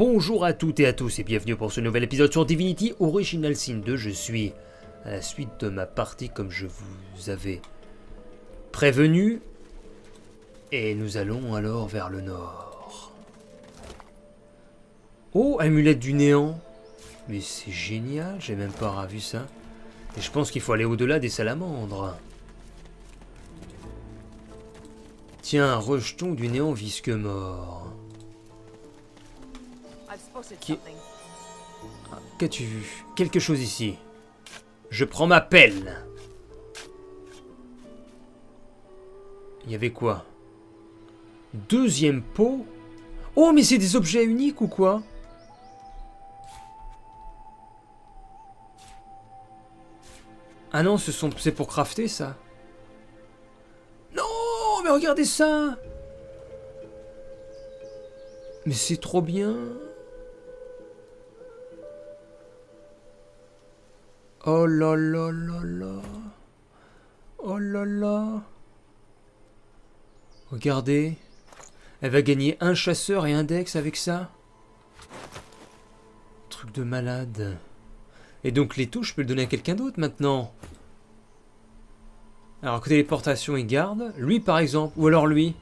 Bonjour à toutes et à tous et bienvenue pour ce nouvel épisode sur Divinity Original Sin 2. Je suis à la suite de ma partie comme je vous avais prévenu. Et nous allons alors vers le nord. Oh, amulette du néant. Mais c'est génial, j'ai même pas vu ça. Et je pense qu'il faut aller au-delà des salamandres. Tiens, rejeton du néant visque mort. Qu'as-tu vu? Quelque chose ici. Je prends ma pelle. Il y avait quoi? Deuxième pot? Oh, mais c'est des objets uniques ou quoi? Ah non, c'est pour crafter ça. Non, mais regardez ça. Mais c'est trop bien. Oh là là là là. Oh là là. Regardez. Elle va gagner un chasseur et un dex avec ça. Truc de malade. Et donc les touches, je peux le donner à quelqu'un d'autre maintenant. Alors téléportation, il garde. Lui par exemple. Ou alors lui.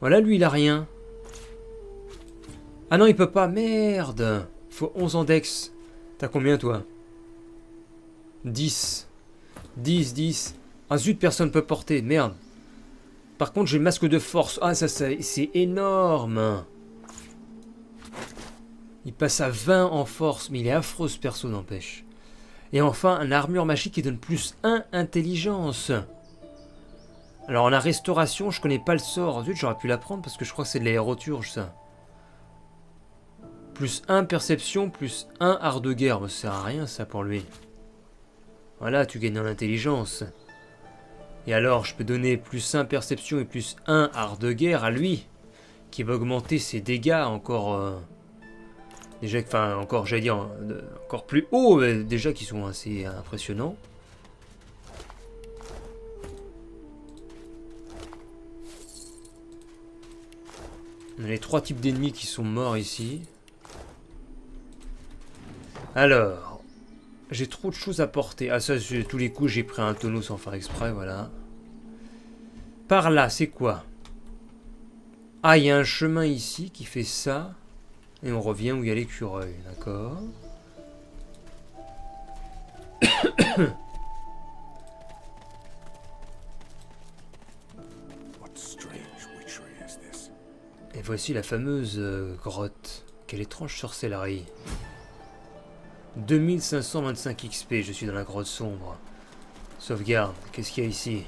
Voilà, lui il a rien. Ah non, il peut pas. Merde. Il faut 11 en dex. T'as combien toi? 10. 10, 10. Ah zut, personne peut porter. Merde. Par contre, j'ai le masque de force. Ah, ça c'est énorme. Il passe à 20 en force. Mais il est affreux, ce perso, n'empêche. Et enfin, un armure magique qui donne plus 1 intelligence. Alors, on a restauration. Je connais pas le sort. Zut, j'aurais pu l'apprendre parce que je crois que c'est de l'aéroturge, ça. Plus 1 perception, plus 1 art de guerre. Ça sert à rien, ça, pour lui. Voilà, tu gagnes en intelligence. Et alors, je peux donner plus 1 perception et plus 1 art de guerre à lui, qui va augmenter ses dégâts encore... déjà, enfin, encore, j'allais dire, encore plus haut, mais déjà qui sont assez impressionnants. On a les 3 types d'ennemis qui sont morts ici. Alors... J'ai trop de choses à porter. Ah ça, tous les coups, j'ai pris un tonneau sans faire exprès, voilà. Par là, c'est quoi? Ah, il y a un chemin ici qui fait ça. Et on revient où il y a l'écureuil, d'accord. Et voici la fameuse grotte. Quelle étrange sorcellerie. 2525 XP, je suis dans la grotte sombre. Sauvegarde, qu'est-ce qu'il y a ici?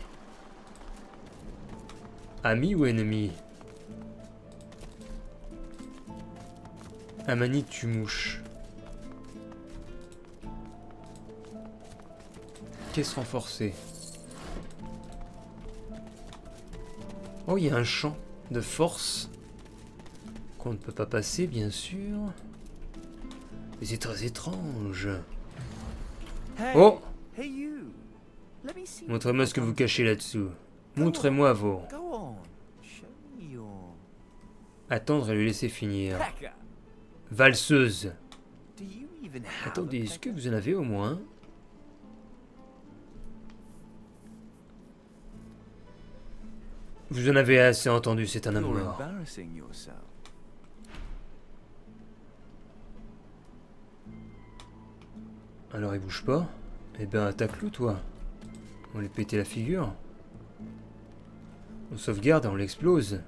Ami ou ennemi? Amani tue mouche. Caisse renforcée. Oh, il y a un champ de force qu'on ne peut pas passer, bien sûr. Mais c'est très étrange. Oh! Montrez-moi ce que vous cachez là-dessous. Montrez-moi vos... Attendre et le laisser finir. Valseuse. Attendez, est-ce que vous en avez au moins? Vous en avez assez entendu, c'est un homme mort. Alors il bouge pas? Eh ben attaque-le toi. On lui péter la figure. On sauvegarde et on l'explose.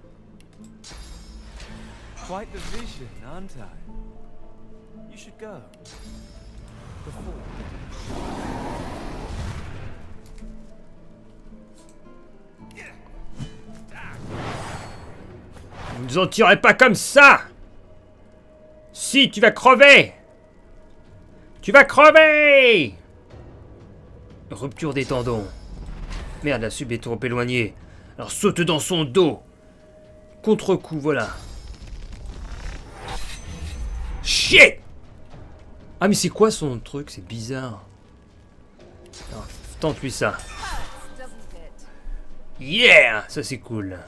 Vous nous en tirez pas comme ça! Si, tu vas crever! Tu vas crever! Rupture des tendons. Merde, la sub est trop éloignée. Alors saute dans son dos. Contre-coup, voilà. Shit! Ah mais c'est quoi son truc? C'est bizarre. Alors, tente-lui ça. Yeah! Ça c'est cool.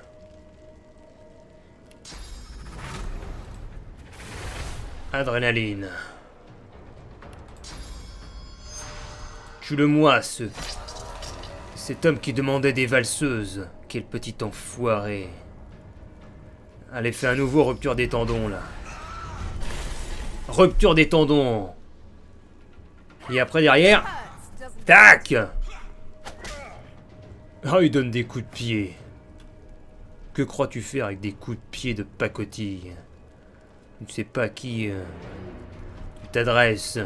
Adrénaline. Tue-le-moi, cet homme qui demandait des valseuses. Quel petit enfoiré. Allez, fais un nouveau rupture des tendons, là. Rupture des tendons. Et après, derrière... Tac! Ah, il donne des coups de pied. Que crois-tu faire avec des coups de pied de pacotille? Tu ne sais pas à qui tu t'adresses.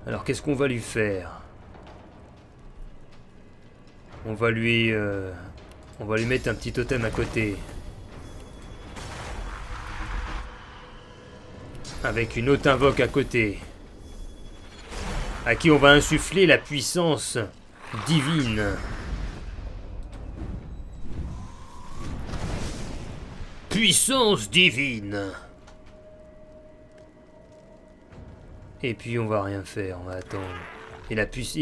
Alors, qu'est-ce qu'on va lui faire? On va lui mettre un petit totem à côté. Avec une autre invoque à côté. À qui on va insuffler la puissance divine. Puissance divine. Et puis on va rien faire, on va attendre. Et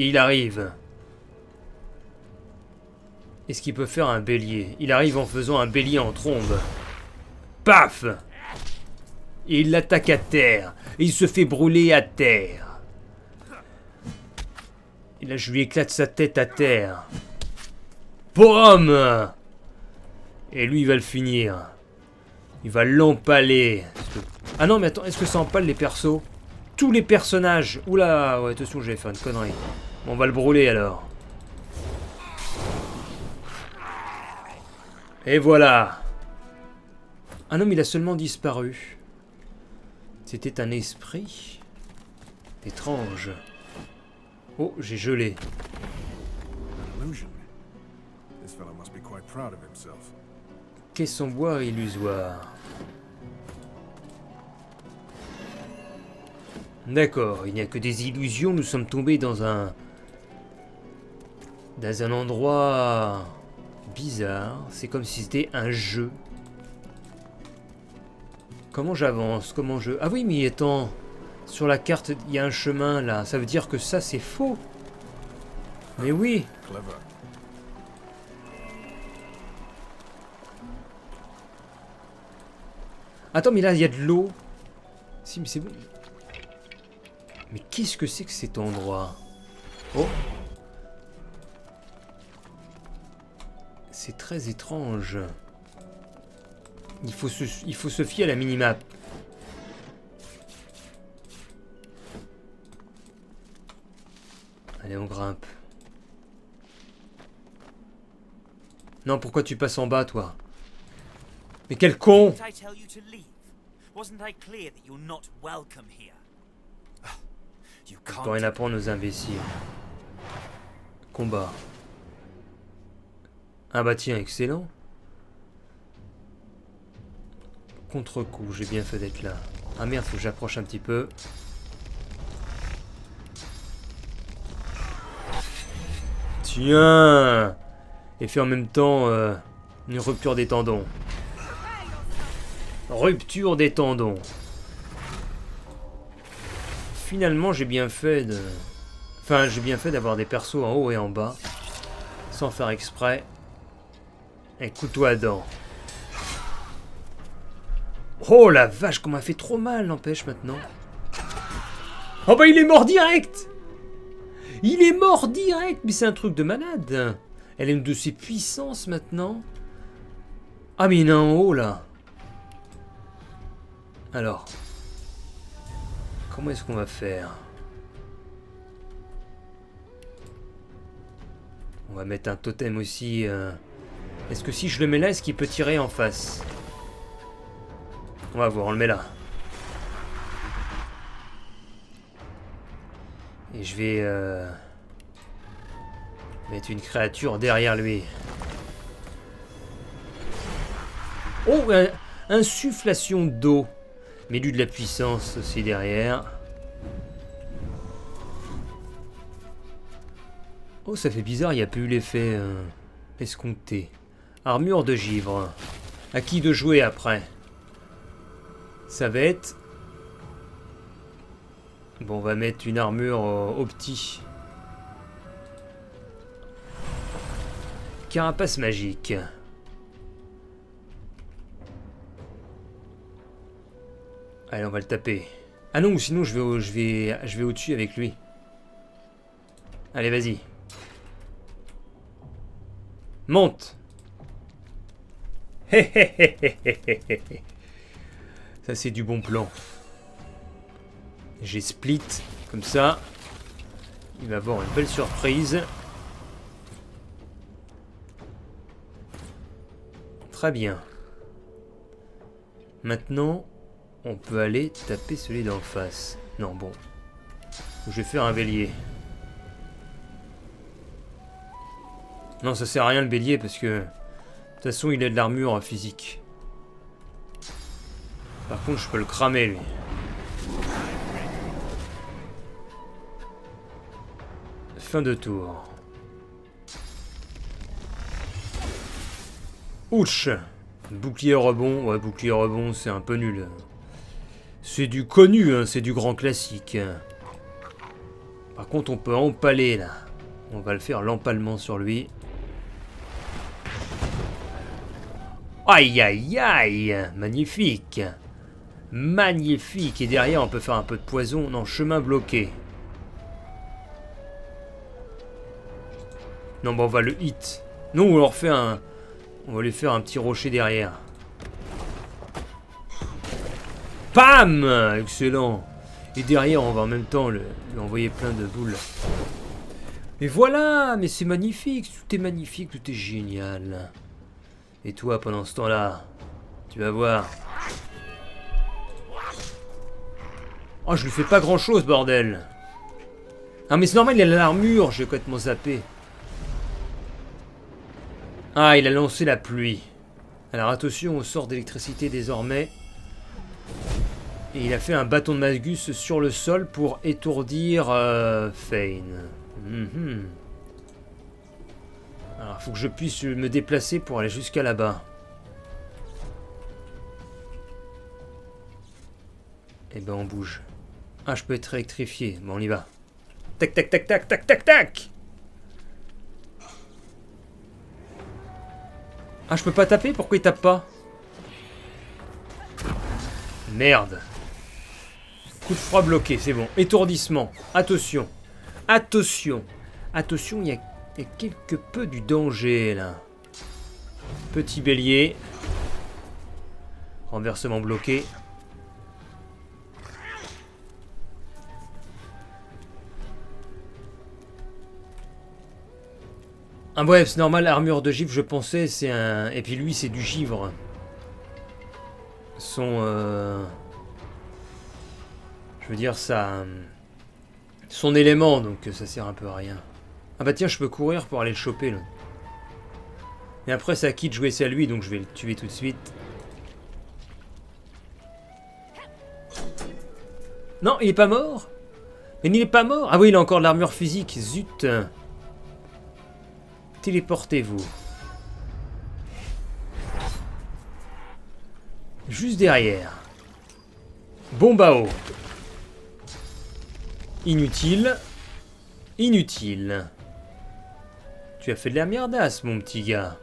il arrive. Est-ce qu'il peut faire un bélier? Il arrive en faisant un bélier en trombe. Paf! Et il l'attaque à terre. Et il se fait brûler à terre. Et là je lui éclate sa tête à terre. Boum! Et lui il va le finir. Il va l'empaler. Ah non mais attends, est-ce que ça empale les persos? Tous les personnages. Oula, ouais, attention, j'allais faire une connerie. Bon, on va le brûler alors. Et voilà. Ah non, mais il a seulement disparu. C'était un esprit. Étrange. Oh, j'ai gelé. Qu'est-ce en bois illusoire? D'accord, il n'y a que des illusions, nous sommes tombés dans un endroit bizarre, c'est comme si c'était un jeu. Comment j'avance? Comment je... Ah oui, mais attends, sur la carte, il y a un chemin là, ça veut dire que ça c'est faux. Mais oui. Attends, mais là, il y a de l'eau. Si, mais c'est bon. Mais qu'est-ce que c'est que cet endroit? Oh! C'est très étrange. Il faut se fier à la minimap. Allez, on grimpe. Non, pourquoi tu passes en bas, toi? Mais quel con! Je peux rien apprendre aux imbéciles. Combat. Ah bah tiens, excellent. Contre-coup, j'ai bien fait d'être là. Ah merde, faut que j'approche un petit peu. Tiens! Et fait en même temps une rupture des tendons. Rupture des tendons. Finalement, j'ai bien fait de... Enfin, j'ai bien fait d'avoir des persos en haut et en bas. Sans faire exprès. Un couteau à dents. Oh la vache, qu'on m'a fait trop mal, n'empêche, maintenant. Oh bah il est mort direct! Il est mort direct! Mais c'est un truc de malade. Elle a une de ses puissances, maintenant. Ah mais il y en a en haut, là. Alors... Comment est-ce qu'on va faire? On va mettre un totem aussi. Est-ce que si je le mets là, est-ce qu'il peut tirer en face? On va voir, on le met là. Et je vais mettre une créature derrière lui. Oh, insufflation d'eau. Mets-lui de la puissance aussi derrière. Oh, ça fait bizarre, il n'y a plus eu l'effet escompté. Armure de givre. À qui de jouer après? Ça va être... Bon, on va mettre une armure au petit. Carapace magique. Allez, on va le taper. Ah non, sinon je vais au-dessus avec lui. Allez, vas-y. Monte. Hé hé hé hé hé hé hé. Ça, c'est du bon plan. J'ai split, comme ça. Il va avoir une belle surprise. Très bien. Maintenant, on peut aller taper celui d'en face. Non, bon. Je vais faire un bélier. Non, ça sert à rien le bélier parce que... De toute façon, il a de l'armure physique. Par contre, je peux le cramer, lui. Fin de tour. Ouch! Bouclier rebond. Ouais, bouclier rebond, c'est un peu nul. C'est du connu, hein, c'est du grand classique. Par contre, on peut empaler, là. On va le faire, l'empalement sur lui. Aïe, aïe, aïe! Magnifique! Magnifique! Et derrière, on peut faire un peu de poison. Non, chemin bloqué. Non, bon, on va le hit. Non, on leur fait un... On va lui faire un petit rocher derrière. Pam! Excellent! Et derrière, on va en même temps lui envoyer plein de boules. Mais voilà! Mais c'est magnifique! Tout est magnifique, tout est génial. Et toi, pendant ce temps-là, tu vas voir. Oh, je lui fais pas grand-chose, bordel! Ah, mais c'est normal, il a l'armure, j'ai complètement zappé. Ah, il a lancé la pluie. Alors attention au sort d'électricité désormais. Et il a fait un bâton de Magus sur le sol pour étourdir Fane. Alors, il faut que je puisse me déplacer pour aller jusqu'à là-bas. Et ben on bouge. Ah, je peux être électrifié. Bon, on y va. Tac, tac, tac, tac, tac, tac, tac! Ah, je peux pas taper? Pourquoi il tape pas? Merde. Coup de froid bloqué, c'est bon. Étourdissement. Attention. Attention. Attention, il y a quelque peu du danger, là. Petit bélier. Renversement bloqué. Ah bref, c'est normal, armure de givre, je pensais, c'est un... Et puis lui, c'est du givre. Je veux dire, ça... Son élément, donc ça sert un peu à rien. Ah bah tiens, je peux courir pour aller le choper, là. Et après, ça quitte jouer c'est à lui, donc je vais le tuer tout de suite. Non, il est pas mort? Mais il est pas mort? Ah oui, il a encore de l'armure physique, zut. Téléportez-vous. Juste derrière. Bombe à eau. Inutile. Inutile. Tu as fait de la merdasse, mon petit gars.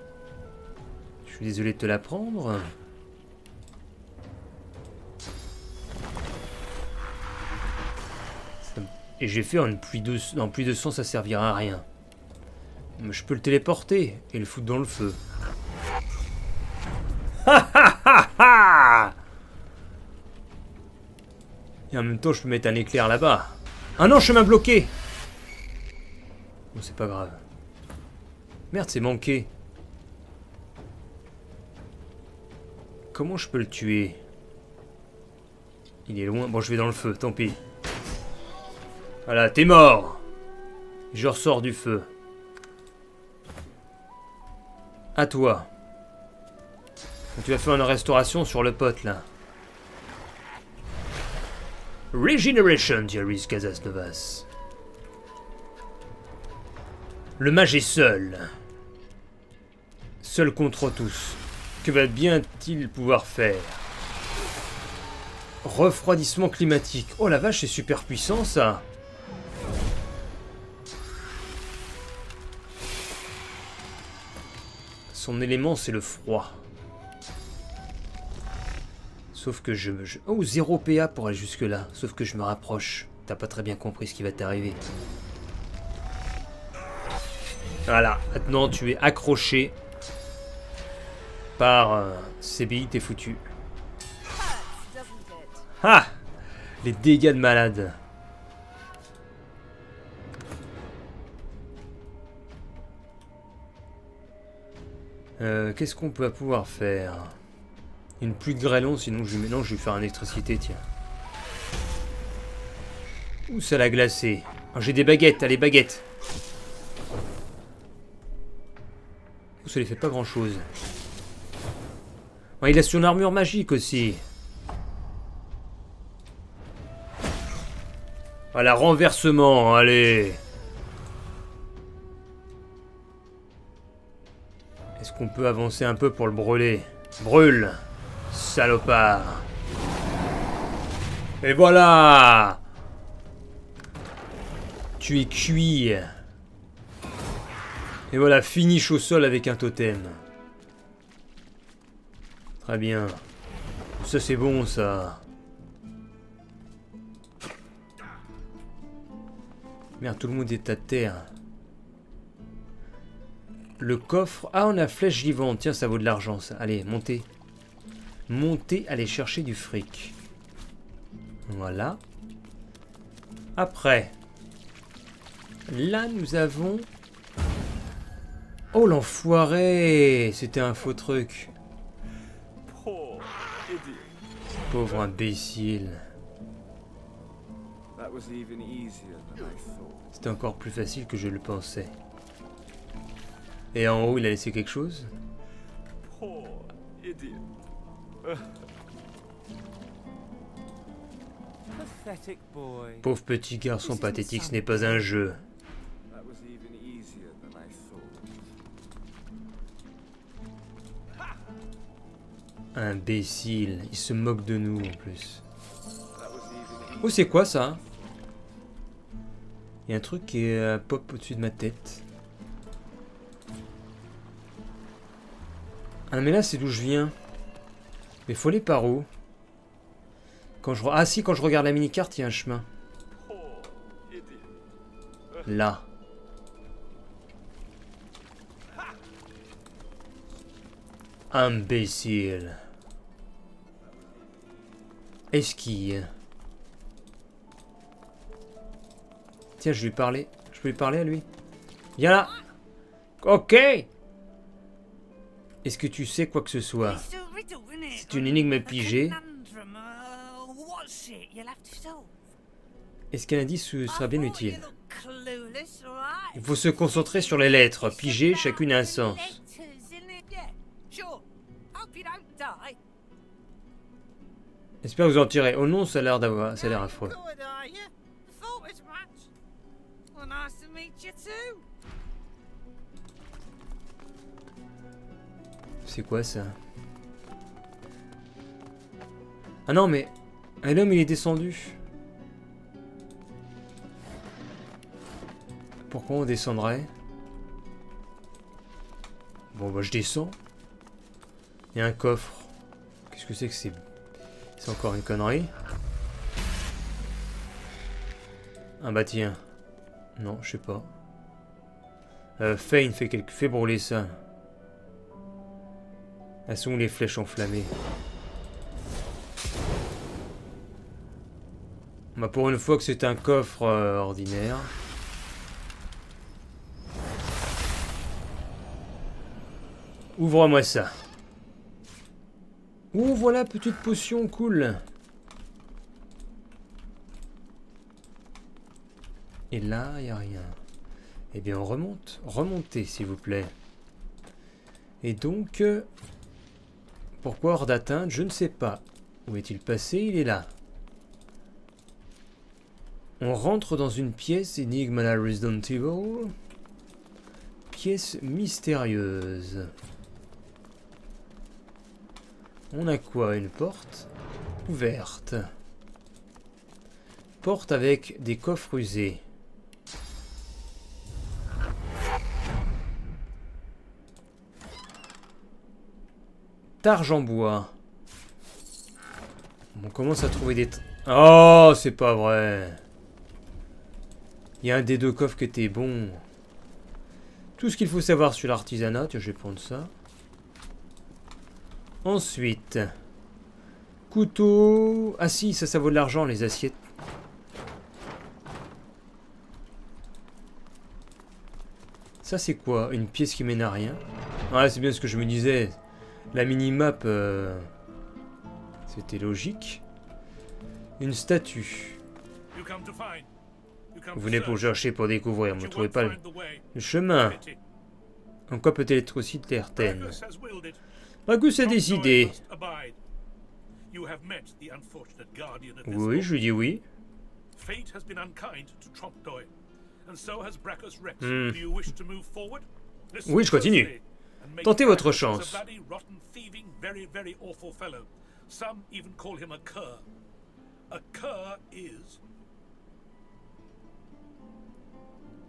Je suis désolé de te la prendre. Et j'ai fait une pluie de... Non, pluie de sang, ça servira à rien. Mais je peux le téléporter et le foutre dans le feu. Ha ha ha ha! Et en même temps, je peux mettre un éclair là-bas. Ah non, chemin bloqué! Bon, c'est pas grave. Merde, c'est manqué. Comment je peux le tuer? Il est loin. Bon, je vais dans le feu, tant pis. Voilà, t'es mort! Je ressors du feu. À toi. Tu vas faire une restauration sur le pote, là. Regeneration, Darius Casas Novas. Le mage est seul. Seul contre tous. Que va bien-il pouvoir faire? Refroidissement climatique. Oh la vache, c'est super puissant, ça. Son élément, c'est le froid. Sauf que Oh, 0 PA pour aller jusque là. Sauf que je me rapproche. T'as pas très bien compris ce qui va t'arriver. Voilà, maintenant tu es accroché par ces billes, t'es foutu. Ah, les dégâts de malade. Qu'est-ce qu'on peut pouvoir faire? Une pluie de grêlons, sinon je vais lui faire une électricité, tiens. Ouh, ça l'a glacé. Oh, j'ai des baguettes, allez, baguettes. Ouh, ça lui fait pas grand-chose. Oh, il a son armure magique aussi. Voilà, renversement, allez. Est-ce qu'on peut avancer un peu pour le brûler? Brûle, salopard. Et voilà. Tu es cuit. Et voilà, finish au sol avec un totem. Très bien. Ça c'est bon ça. Merde, tout le monde est à terre. Le coffre... Ah, on a flèche vivante. Tiens, ça vaut de l'argent, ça. Allez, montez. Montez, allez chercher du fric. Voilà. Après. Là, nous avons... Oh, l'enfoiré! C'était un faux truc. Pauvre imbécile. C'était encore plus facile que je le pensais. Et en haut, il a laissé quelque chose? Pauvre petit garçon pathétique, ce n'est pas un jeu. Imbécile, il se moque de nous en plus. Oh, c'est quoi ça? Il y a un truc qui est pop au-dessus de ma tête. Ah mais là c'est d'où je viens. Mais faut aller par où? Quand je... Ah si, quand je regarde la mini-carte, il y a un chemin. Là. Imbécile. Esquille. Tiens, je vais lui parler. Je peux lui parler à lui? Viens là. Ok. Est-ce que tu sais quoi que ce soit? C'est une énigme pigée. Est-ce qu'un indice sera bien utile? Il faut se concentrer sur les lettres. Pigées, chacune a un sens. J'espère que vous en tirez. Oh non, ça a l'air d'avoir... Ça a l'air affreux. C'est quoi ça? Ah non mais... Un homme il est descendu. Pourquoi on descendrait? Bon bah je descends. Il y a un coffre. Qu'est-ce que c'est que c'est? C'est encore une connerie. Ah bah tiens. Non, je sais pas. Fane fait brûler ça. Elles sont où les flèches enflammées? Bah pour une fois que c'est un coffre ordinaire. Ouvre-moi ça. Ouh, voilà, petite potion, cool. Et là, il n'y a rien. Eh bien, on remonte. Remontez, s'il vous plaît. Et donc... pourquoi hors d'atteinte? Je ne sais pas. Où est-il passé? Il est là. On rentre dans une pièce énigme à la Resident Evil. Pièce mystérieuse. On a quoi? Une porte ouverte. Porte avec des coffres usés. Targe en bois. On commence à trouver des... Oh, c'est pas vrai. Il y a un des deux coffres qui était bon. Tout ce qu'il faut savoir sur l'artisanat. Tiens, je vais prendre ça. Ensuite... Couteau... Ah si, ça vaut de l'argent, les assiettes. Ça, c'est quoi? Une pièce qui mène à rien. Ouais, c'est bien ce que je me disais. La mini-map... C'était logique. Une statue. Vous venez pour chercher, pour découvrir. Vous ne trouvez pas le chemin. En quoi peut-elle être aussi certaine? Bracus a décidé. Oui, je lui dis oui. Oui, je continue. Tentez votre chance.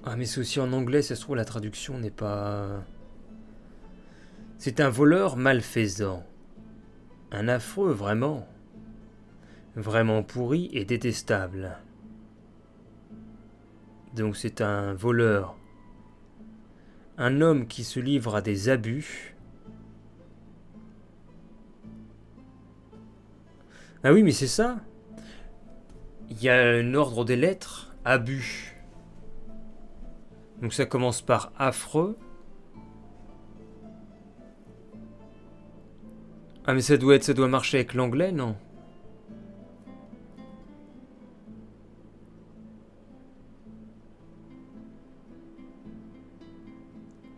Ah, mais c'est aussi en anglais, ça se trouve, la traduction n'est pas... C'est un voleur malfaisant. Un affreux, vraiment. Vraiment pourri et détestable. Donc c'est un voleur. Un homme qui se livre à des abus. Ah oui, mais c'est ça. Il y a un ordre des lettres. Abus. Donc ça commence par affreux. Ah mais ça doit marcher avec l'anglais, non?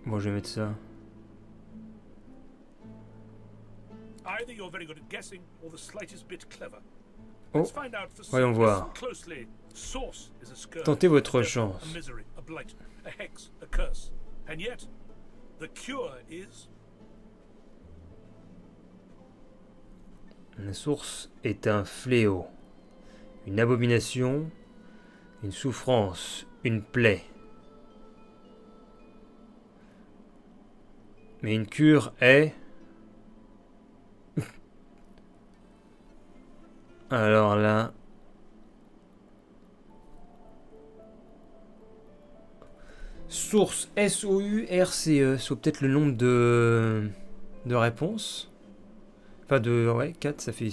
Bon, je vais mettre ça. Oh, voyons voir. Tentez votre chance. La source est un fléau, une abomination, une souffrance, une plaie. Mais une cure est... Alors là... Source S-O-U-R-C-E. C'est peut-être le nombre de réponses. Enfin de... Ouais, 4, ça fait...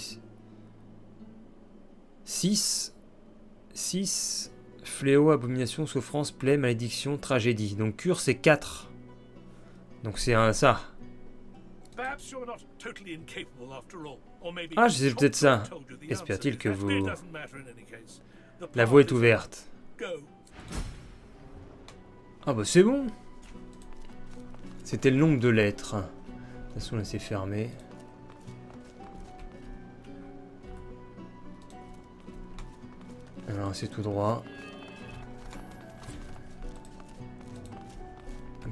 6. 6. Fléau, abomination, souffrance, plaie, malédiction, tragédie. Donc cure, c'est 4. Donc c'est ça. Ah, je sais peut-être ça. Espère-t-il que vous... La voie est ouverte. Ah bah c'est bon. C'était le nombre de lettres. De toute façon là c'est fermé. Alors c'est tout droit.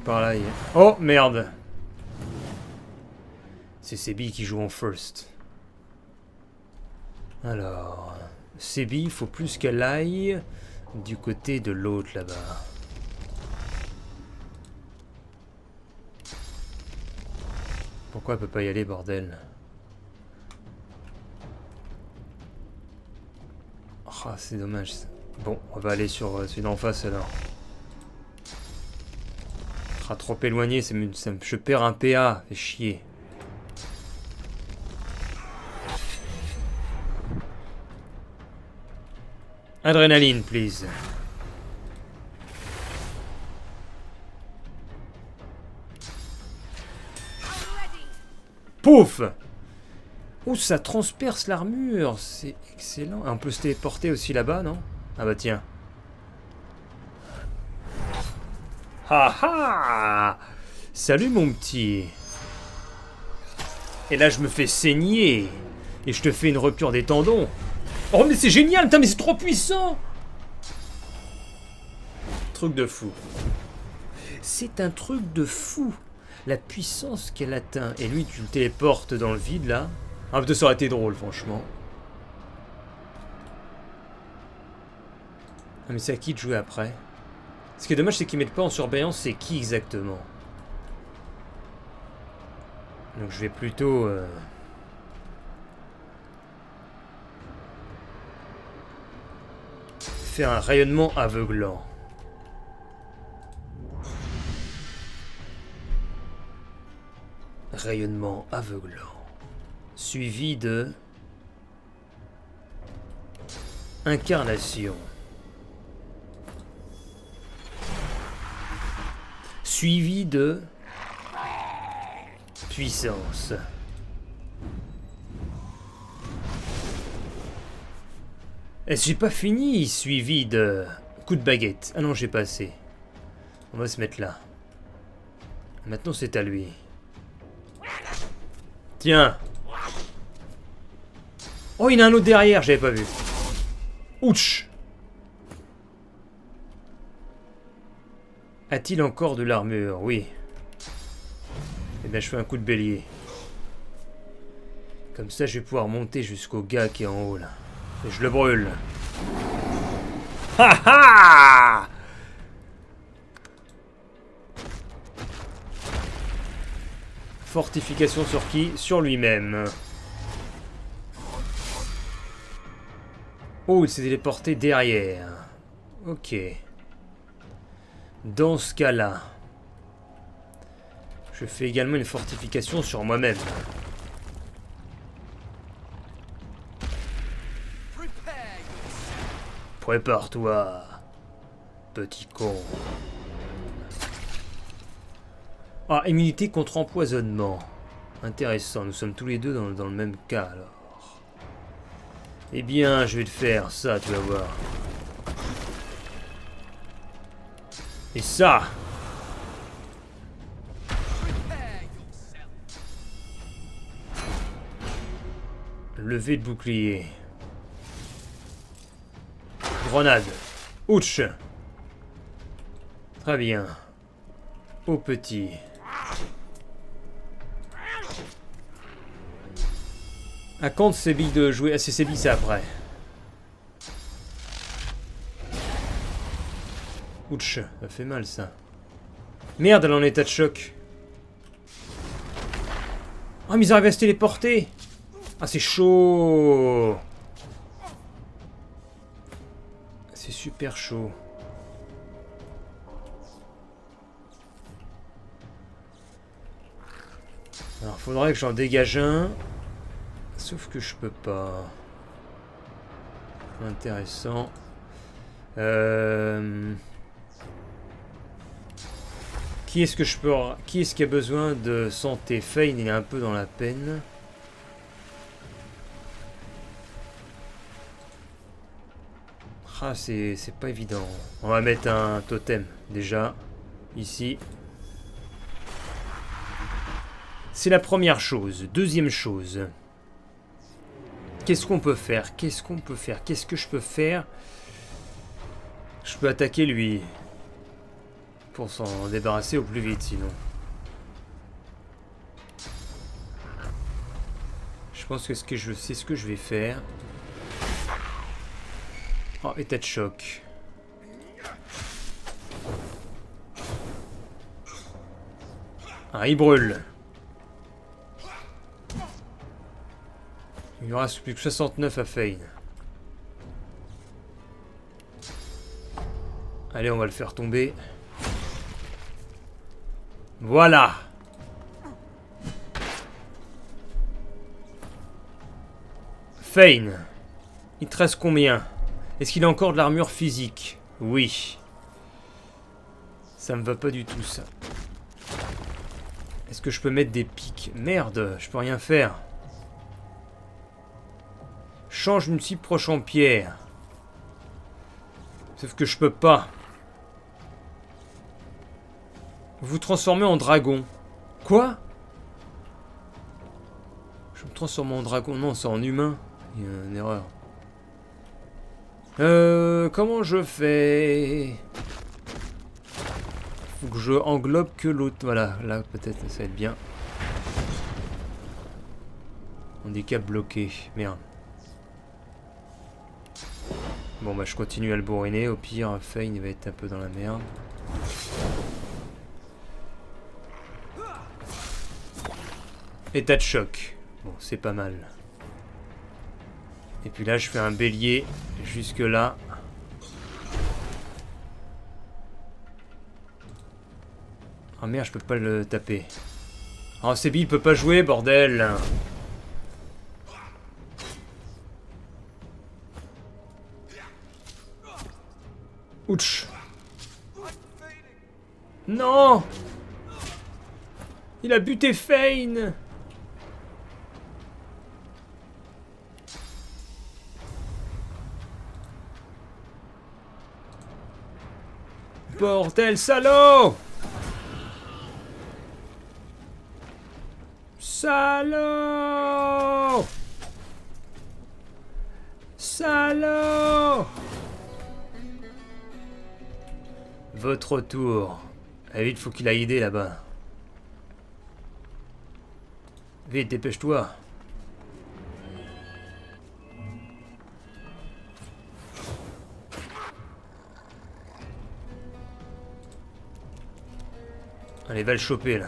Par là il y a... Oh merde. C'est Sebi qui joue en first. Alors... Sebi, il faut plus qu'elle aille du côté de l'autre là-bas. Pourquoi elle peut pas y aller, bordel? Ah, c'est dommage. Bon, on va aller sur celui d'en face alors. Ah, trop éloigné, je perds un PA, fait chier. Adrénaline, please. Pouf! Oh, ça transperce l'armure, c'est excellent. On peut se téléporter aussi là-bas, non? Ah bah tiens. Ha ha! Salut mon petit. Et là je me fais saigner. Et je te fais une rupture des tendons. Oh mais c'est génial, putain mais c'est trop puissant! Truc de fou. C'est un truc de fou. La puissance qu'elle atteint. Et lui tu le téléportes dans le vide là. Ah putain ça aurait été drôle franchement. Ah mais c'est à qui de jouer après? Ce qui est dommage c'est qu'ils mettent pas en surveillance c'est qui exactement. Donc je vais plutôt... faire un rayonnement aveuglant. Rayonnement aveuglant. Suivi de... Incarnation. Suivi de... Puissance. Est-ce que j'ai pas fini? Suivi de... Coup de baguette. Ah non, j'ai pas assez. On va se mettre là. Maintenant, c'est à lui. Tiens. Oh, il y en a un autre derrière, j'avais pas vu. Ouch. A-t-il encore de l'armure? Oui. Eh bien, je fais un coup de bélier. Comme ça, je vais pouvoir monter jusqu'au gars qui est en haut, là. Et je le brûle. Ha ha! Fortification sur qui? Sur lui-même. Oh, il s'est téléporté derrière. Ok. Dans ce cas-là, je fais également une fortification sur moi-même. Prépare-toi, petit con. Ah, immunité contre empoisonnement. Intéressant, nous sommes tous les deux dans le même cas alors. Eh bien, je vais te faire ça, tu vas voir. Et ça! Lever de bouclier. Grenade. Ouch! Très bien. Au petit. À quand ces billes de jouer? Ah, c'est ces billes, c'est après. Ouch, ça fait mal ça. Merde, elle est en état de choc. Ah, mais ils arrivent à se téléporter. Ah, c'est chaud. C'est super chaud. Alors, faudrait que j'en dégage un. Sauf que je peux pas. Intéressant. Qui est-ce que je peux... Qui est-ce qui a besoin de santé? Fane, il est un peu dans la peine. Ah, c'est pas évident. On va mettre un totem, déjà. Ici. C'est la première chose. Deuxième chose. Qu'est-ce qu'on peut faire? Qu'est-ce qu'on peut faire? Qu'est-ce que je peux faire? Je peux attaquer lui. Pour s'en débarrasser au plus vite, sinon. Je pense que c'est ce que je vais faire. Oh, état de choc. Ah, il brûle. Il lui reste plus que 69 à Fane. Allez, on va le faire tomber. Voilà. Fane. Il te reste combien? Est-ce qu'il a encore de l'armure physique? Oui. Ça me va pas du tout, ça. Est-ce que je peux mettre des pics? Merde, je peux rien faire. Change une cible proche en pierre. Sauf que je peux pas. Vous transformez en dragon. Quoi? Je me transforme en dragon? Non, c'est en humain. Il y a une erreur. Comment je fais? Faut que je englobe que l'autre. Voilà, là peut-être ça va être bien. Handicap bloqué. Merde. Bon bah je continue à le bourriner. Au pire, Fane va être un peu dans la merde. État de choc. Bon, c'est pas mal. Et puis là, je fais un bélier jusque là. Ah merde, je peux pas le taper. Oh, Sebi, il peut pas jouer, bordel. Ouch. Non. Il a buté Fane. Bordel, salaud! Salaud! Salaud! Votre tour. Ah, vite, faut qu'il aille aider là-bas. Vite, dépêche-toi. Allez, va le choper là.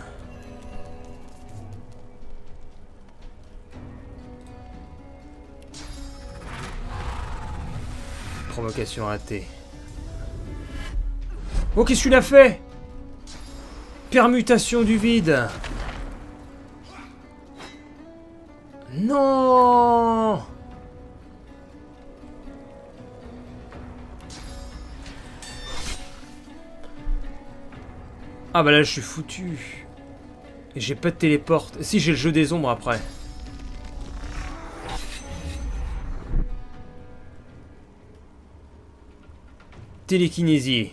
Provocation ratée. Oh, qu'est-ce que tu l'as fait? Permutation du vide. Non. Ah bah là je suis foutu. Et j'ai pas de téléporte. Si, j'ai le jeu des ombres après. Télékinésie.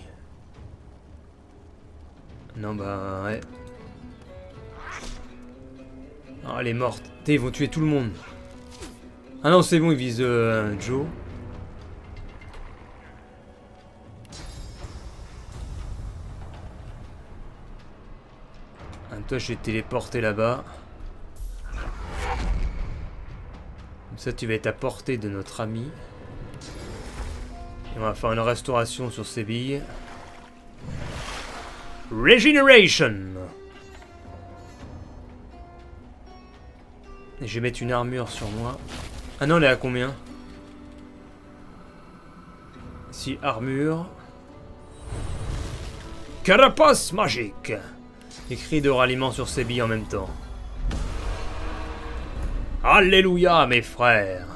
Non bah ouais. Ah, elle est morte. Ils vont tuer tout le monde. Ah non, c'est bon, ils visent Joe. Toi, je vais te téléporter là-bas. Comme ça, tu vas être à portée de notre ami. Et on va faire une restauration sur ses billes. Regeneration! Et je vais mettre une armure sur moi. Ah non, elle est à combien? Si, armure. Carapace magique! Écrit de ralliement sur ses billes en même temps. Alléluia, mes frères!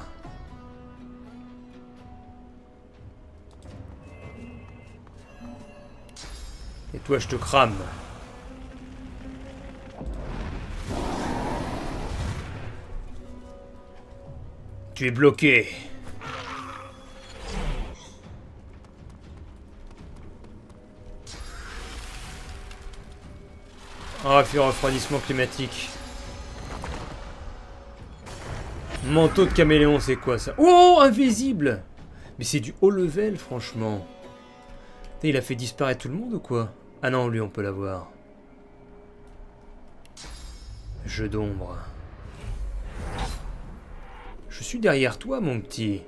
Et toi, je te crame. Tu es bloqué. On va faire refroidissement climatique. Manteau de caméléon, c'est quoi ça? Oh, invisible! Mais c'est du haut level, franchement. Il a fait disparaître tout le monde ou quoi? Ah non, lui, on peut l'avoir. Jeu d'ombre. Je suis derrière toi, mon petit.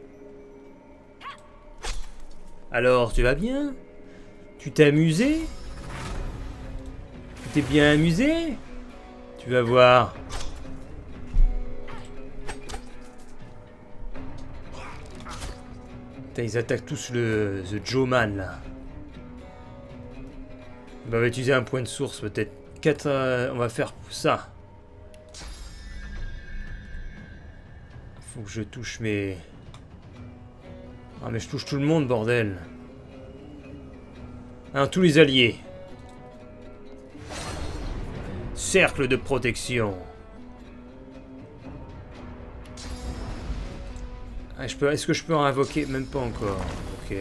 Alors, tu vas bien? Tu t'es amusé? Tu t'es bien amusé? Tu vas voir. Putain, ils attaquent tous le The Joe Man, là. Bah, on va utiliser un point de source, peut-être. 4... on va faire ça. Faut que je touche mes... Ah, mais je touche tout le monde, bordel. Hein, tous les alliés. Cercle de protection. Ah, je peux... Est-ce que je peux en invoquer? Même pas encore. Ok.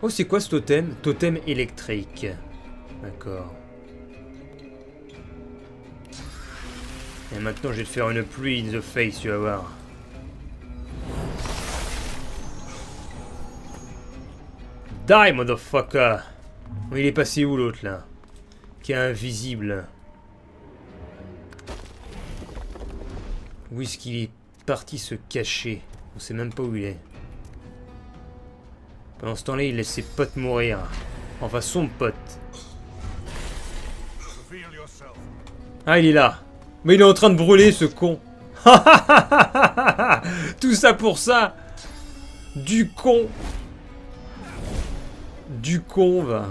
Oh, c'est quoi ce totem? Totem électrique. D'accord. Et maintenant, je vais te faire une pluie in the face, tu vas voir. Die, motherfucker! Oh, il est passé où, l'autre, là? Qui est invisible. Où est-ce qu'il est parti se cacher? On sait même pas où il est. Pendant ce temps-là, il laisse ses potes mourir. Enfin, son pote. Ah, il est là. Mais il est en train de brûler, ce con. Tout ça pour ça. Du con. Du con, va.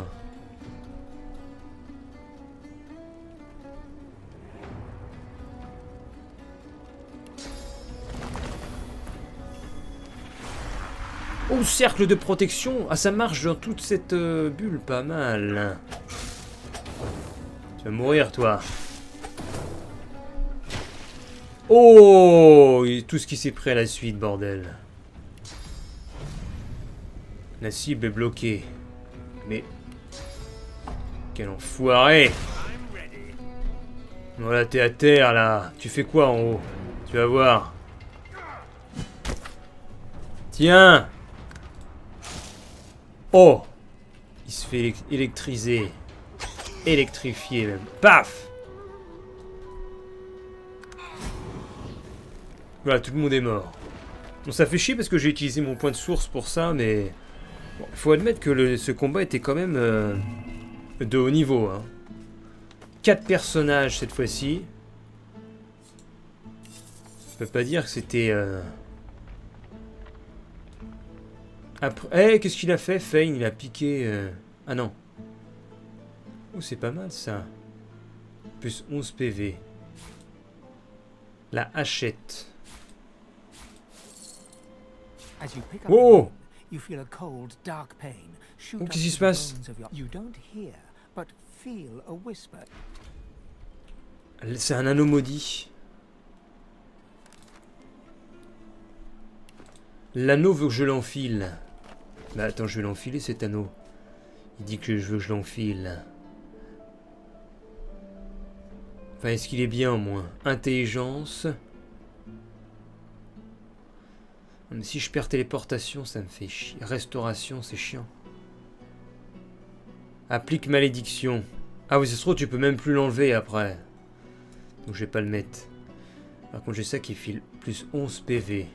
Oh, cercle de protection. Ah, ça marche dans toute cette bulle, pas mal. Tu vas mourir, toi. Oh, et tout ce qui s'est pris à la suite, bordel. La cible est bloquée. Mais... quel enfoiré! Voilà, t'es à terre, là. Tu fais quoi, en haut? Tu vas voir. Tiens! Oh! Il se fait électriser. Électrifier, même. Paf! Voilà, tout le monde est mort. Bon, ça fait chier parce que j'ai utilisé mon point de source pour ça, mais... bon, faut admettre que ce combat était quand même de haut niveau. Hein. 4 personnages cette fois-ci. Je peux pas dire que c'était... Après... Eh, qu'est-ce qu'il a fait, Fane? Il a piqué... Ah non. Oh, c'est pas mal, ça. Plus 11 PV. La hachette. Oh! Oh, qu'est-ce qui se passe? C'est un anneau maudit. L'anneau veut que je l'enfile. Bah attends, je vais l'enfiler cet anneau. Il dit que je veux que je l'enfile. Enfin, est-ce qu'il est bien au moins? Intelligence. Mais si je perds téléportation, ça me fait chier. Restauration, c'est chiant. Applique malédiction. Ah oui, ça se trouve, tu peux même plus l'enlever après. Donc je vais pas le mettre. Par contre, j'ai ça qui file plus 11 PV.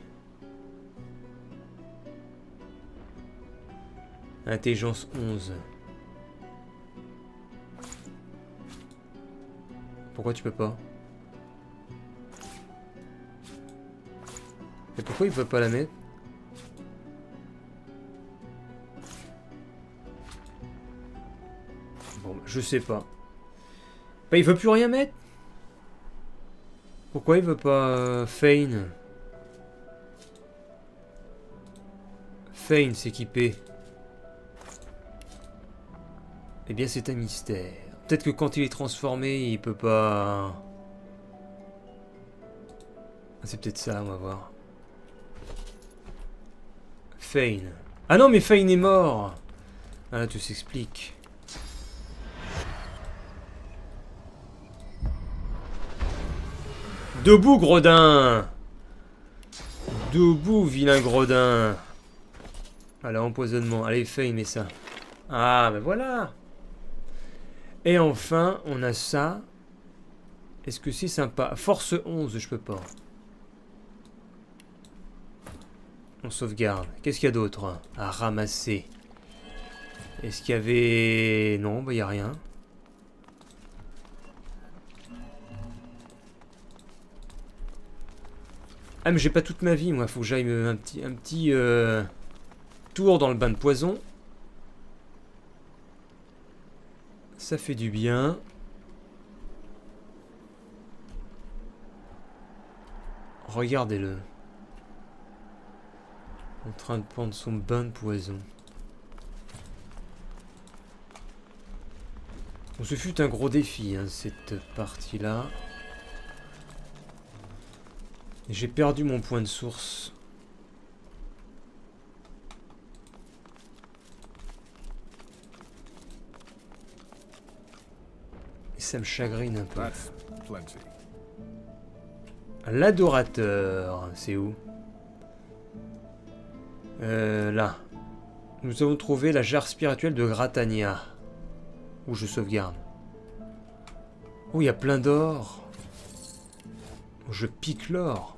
Intelligence 11. Pourquoi tu peux pas? Et pourquoi il peut pas la mettre? Bon, je sais pas. Bah, il veut plus rien mettre? Pourquoi il veut pas Fane? Fane s'équiper. Eh bien, c'est un mystère. Peut-être que quand il est transformé, il peut pas... Ah, c'est peut-être ça, on va voir. Fane. Ah non, mais Fane est mort. Ah là, tout s'explique. Debout, gredin. Debout, vilain gredin. Voilà, empoisonnement. Allez, Fane, mets ça. Ah, ben voilà. Et enfin, on a ça. Est-ce que c'est sympa? Force 11, je peux pas. On sauvegarde. Qu'est-ce qu'il y a d'autre à ramasser? Est-ce qu'il y avait... Non, bah il n'y a rien. Ah, mais j'ai pas toute ma vie, moi. Faut que j'aille un petit tour dans le bain de poison. Ça fait du bien. Regardez-le. En train de prendre son bain de poison. Bon, ce fut un gros défi, hein, cette partie-là. J'ai perdu mon point de source. Et ça me chagrine un peu. L'adorateur, c'est où? Là. Nous avons trouvé la jarre spirituelle de Gratania. Où je sauvegarde. Oh, il y a plein d'or. Oh, je pique l'or.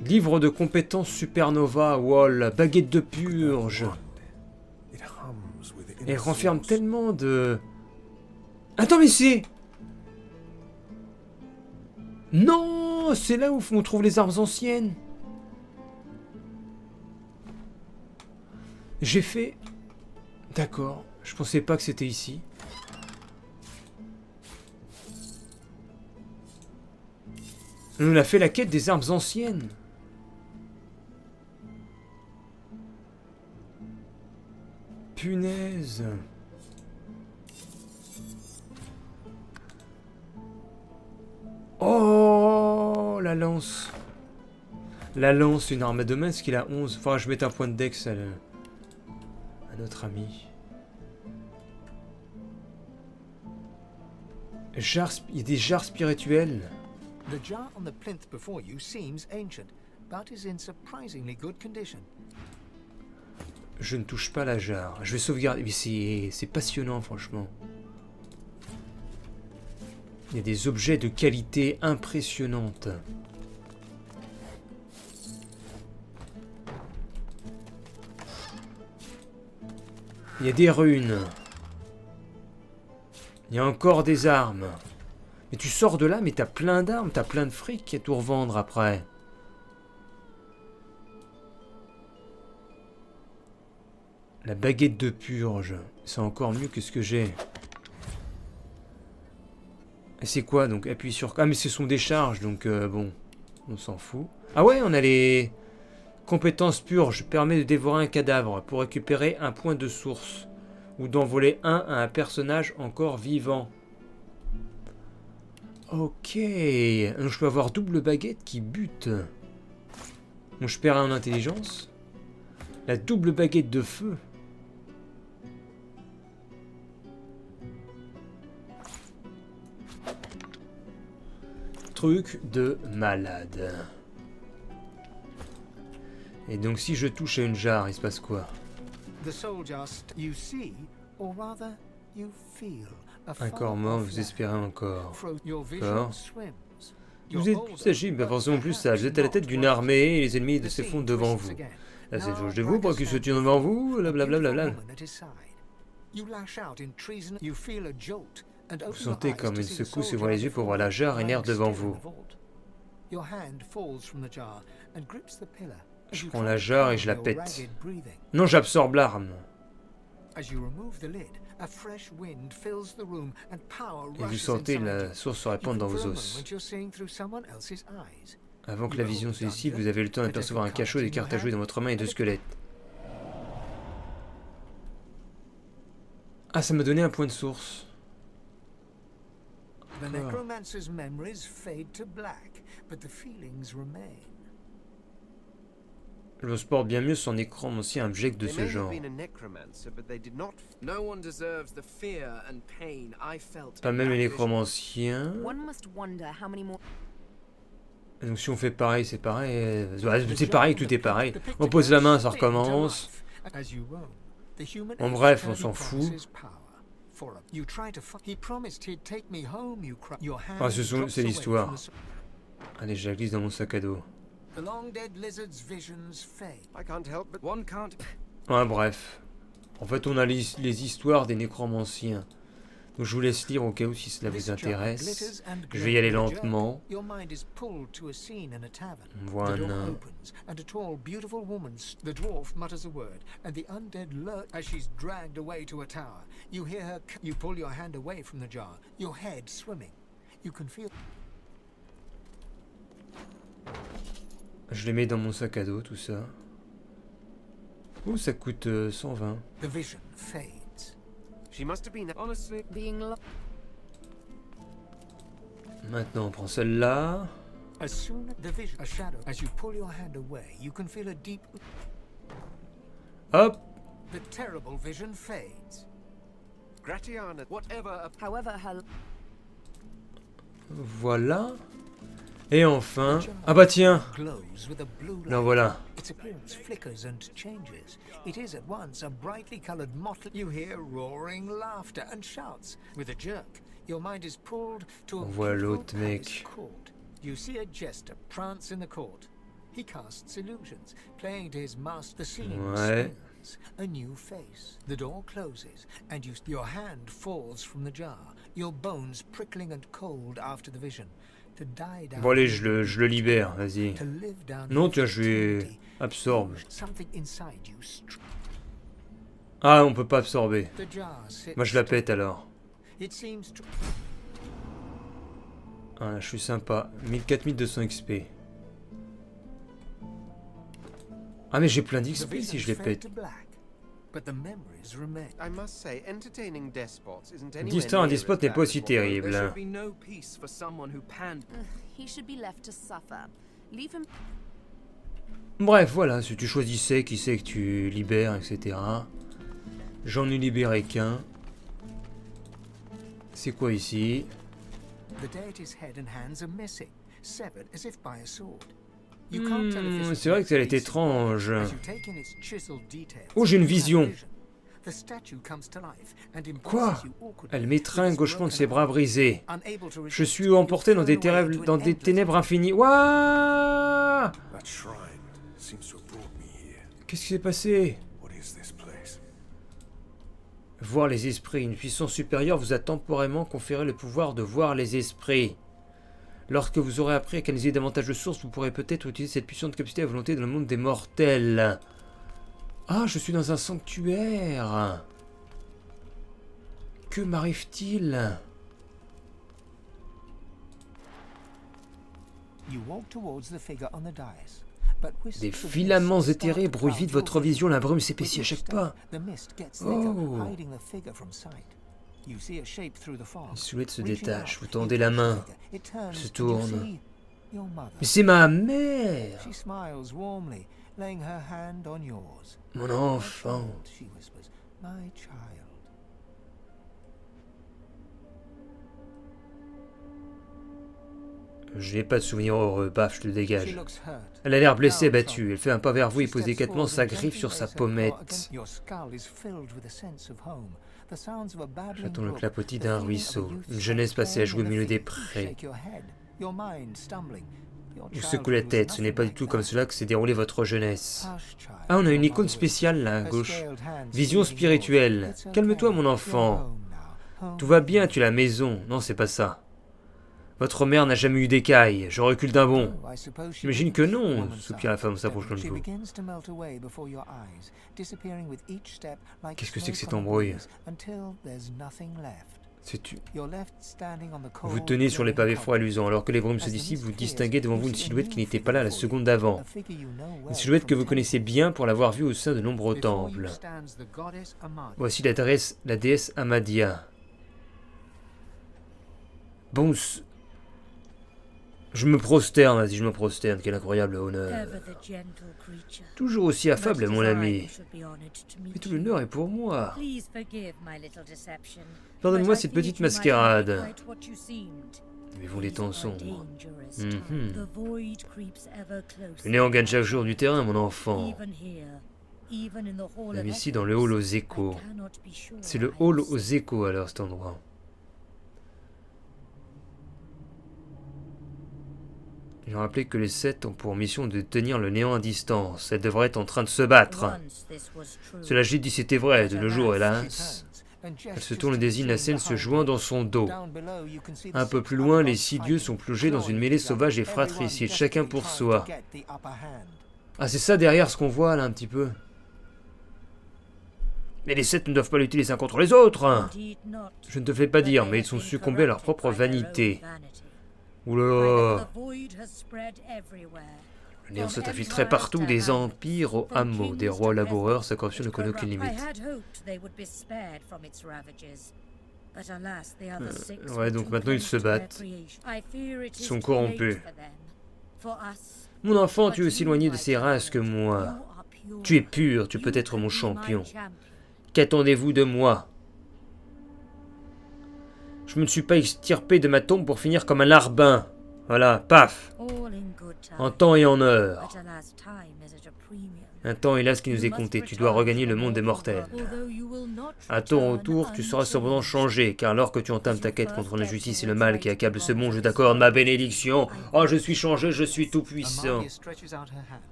Livre de compétences Supernova, Wall, baguette de purge. Elle renferme tellement de... Attends, mais c'est... Non, c'est là où on trouve les armes anciennes. J'ai fait... D'accord, je pensais pas que c'était ici. On a fait la quête des armes anciennes. Punaise. Oh, la lance. La lance, une arme à deux mains, est-ce qu'il a 11? Faudra que je mette un point de dex à notre ami. Il y a des jarres spirituelles. The jar on the plinth before you seems ancient, but is in surprisingly good condition. Je ne touche pas la jarre. Je vais sauvegarder. Mais c'est passionnant, franchement. Il y a des objets de qualité impressionnante. Il y a des runes. Il y a encore des armes. Mais tu sors de là, mais t'as plein d'armes, t'as plein de fric à tout revendre après. La baguette de purge, c'est encore mieux que ce que j'ai. Et c'est quoi donc? Appuie sur... Ah mais ce sont des charges, donc bon, on s'en fout. Ah ouais, on a les... Compétences purge, permet de dévorer un cadavre pour récupérer un point de source. Ou d'envoler un à un personnage encore vivant. Ok, donc je peux avoir double baguette qui bute. Donc je perds un en intelligence. La double baguette de feu. Truc de malade. Et donc si je touche à une jarre, il se passe quoi? Un corps mort, vous espérez encore. D'accord. Vous êtes plus âgé, mais forcément plus sage. Vous êtes à la tête d'une armée et les ennemis s'effondrent devant vous. Là, c'est jauge de vous pour qu'ils se tiennent devant vous, blablabla. Vous sentez comme une secousse ouvre les yeux pour voir la jarre inerte devant vous. Je prends la jarre et je la pète. Non, j'absorbe l'arme. Et vous sentez la source se répandre dans vos os. Avant que la vision se dissipe, vous avez le temps d'apercevoir un cachot, des cartes à jouer dans votre main et deux squelettes. Ah, ça m'a donné un point de source. The necromancer's memories fade to black, but the feelings remain. Je supporte bien mieux son écran aussi abject de ce genre. Pas même les nécromanciens. Donc si on fait pareil, c'est pareil. C'est pareil, tout est pareil. On pose la main, ça recommence. En bref, on s'en fout. Ah, c'est l'histoire. Allez, je la glisse dans mon sac à dos. Ouais, bref. En fait, on a les histoires des nécromanciens. Donc je vous laisse lire au cas où si cela vous intéresse. Je vais y aller lentement. Voilà. Je les mets dans mon sac à dos, tout ça. Ouh, ça coûte 120. Maintenant, on prend celle-là. Hop. Voilà. Et enfin... Ah bah tiens. Non, voilà. On voit l'autre mec. Ouais. A new face. The door closes, and your hand falls from the jar, your bones prickling and cold after the vision. Bon allez, je le libère, vas-y. Non, tiens, je vais absorbe. Ah, on peut pas absorber. The jar sits Moi je la pète alors. It seems to... Ah, je suis sympa. 4200 XP. Ah mais j'ai plein The d'XP si visions je les fade pète. to black, but the memories remain. I must say, entertaining despots isn't anywhere Distraire un near despote as n'est bad pas as aussi what terrible. There should be no peace for someone who panned. He should be left to suffer. Leave him. Bref, voilà, si tu choisissais qui c'est que tu libères, etc. J'en ai libéré qu'un. C'est quoi ici? The deity's head and hands are missing, severed as if by a sword. You can't tell if this C'est vrai que ça a été recent. étrange. As you take in its chiseled details, Oh, j'ai une you have vision. vision. The statue comes to life and Quoi? embraces you awkwardly Elle with m'étreint its gauchement de broken ses bras arm. brisés. Unable to Je resist, suis you're emporté dans thrown des, away into an dans des endless ténèbres void. infinies. Waouh! That shrine seems to have brought me here. Qu'est-ce qui s'est passé? What is this place? Voir les esprits. Une puissance supérieure vous a temporairement conféré le pouvoir de voir les esprits. Lorsque vous aurez appris à canaliser davantage de sources, vous pourrez peut-être utiliser cette puissante capacité à volonté dans le monde des mortels. Ah, je suis dans un sanctuaire. Que m'arrive-t-il? You walk towards the figure on the dais, but wisps Des of mist filaments start éthérés to brouillent cloud vite your votre vision. vision, la brume With s'épaissit à each chaque step, pas. the mist gets thicker, Oh. hiding the figure from sight. You see a shape through the fog. Une silhouette se Reaching détache, out, vous you tendez touch la the main. figure. It turns, se and you tourne. see your mother. Mais c'est ma mère! She smiles warmly, laying her hand on yours. Mon My enfant! child, she whispers, my child. Je n'ai pas de souvenir heureux, paf, je te le She dégage. looks hurt. Elle a l'air blessée et battue. Elle fait un pas vers vous et pose délicatement sa griffe sur sa pommette. Your skull is filled with a sense of home. The sounds of a babbling J'attends le brook, clapotis the d'un feeling ruisseau. of a youth Une jeunesse passée à jouer au milieu des You prés. shake your head, your mind stumbling. Your Vous childhood secouez la was tête, ce n'est pas du nothing tout like comme that. cela que s'est déroulée votre jeunesse. Hush, child, Ah, on a une your icône mother spéciale là à whispers, gauche. her scaled hands Vision soothing spirituelle. yours. It's okay. Calme-toi mon You're enfant. home now. Home Tout va with bien, me. tu es à la maison. Non, c'est pas ça. Votre mère n'a jamais eu d'écailles. Je recule d'un bond. Oh, I suppose she J'imagine didn't. que non, Woman soupire la femme en s'approchant de She vous. begins to melt away before your eyes, disappearing with each step like Qu'est-ce que c'est que smoke cet on a embrouille? breeze, until there's nothing left. C'est-tu. You're left standing on the cold, Vous tenez sur les glowing pavés froids et cobbles. luisants. Alors que les brumes se dissipent, vous distinguez devant vous une silhouette qui n'était pas là la seconde d'avant. A figure you know well Une silhouette que from vous connaissez temples. bien pour l'avoir vue au sein de nombreux Before you temples. stands the goddess Amadia. Voici la déesse Amadia. Bon, je me prosterne, vas-y, je me prosterne, quel incroyable honneur. Ever the gentle creature. Toujours aussi affable, But it mon is I ami. who should be honored to Mais meet tout you. l'honneur est pour moi. Please forgive my little deception. Pardonne-moi But I cette feared petite you might mascarade. not be quite what you seemed. Vivons les These temps are sombres. dangerous Mhm. times. The void creeps ever closer. Le néant gagne chaque jour du terrain, mon enfant. Even here, even in the hall Même of ici, dans le hall aux echoes, échos. I cannot be sure C'est le I hall am aux safe. échos, alors, cet endroit. J'ai rappelé que les 7 ont pour mission de tenir le néant à distance. Elles devraient être en train de se battre. Once this was true. Cela j'ai dit c'était vrai, de nos jours, hélas. Elle Elle se tourne et désigne la scène se jouant dans son dos. Un peu plus loin, les 6 dieux sont plongés dans une mêlée sauvage et fratricide, chacun pour soi. Ah, c'est ça derrière ce qu'on voit là un petit peu. Mais les 7 ne doivent pas lutter les uns contre les autres. Indeed not. Je ne te fais pas But dire, they mais ils have sont been succombés à leur corrupted propre by their own vanité. vanity. Oulala. The void has spread everywhere. Le néant s'est infiltré partout, des empires aux hameaux, des rois laboureurs, sa corruption ne connaît aucune I limite. had hoped they would be spared from its ravages. But alas, the other six ouais, were donc too maintenant ils close se to their battent. creation. I fear it Ils is sont too late corrompus. for them. For us, Mon enfant, but tu es aussi you, éloigné de my ces races que child, moi. you are pure. Tu es pur, tu peux You être can mon be my champion. champion. Qu'attendez-vous de moi? Je me suis pas extirpé de ma tombe pour finir comme un larbin. Voilà, paf, All in good time. en temps et en heure. But alas, time is at a premium. Un temps hélas qui nous est compté, tu dois regagner le monde des mortels. Although you will not À ton return retour, tu seras until cependant changé, car alors que tu entames ta quête contre l'injustice et le mal qui accable ce monde, je t'accorde ma bénédiction. Oh, je suis changé, je suis tout puissant.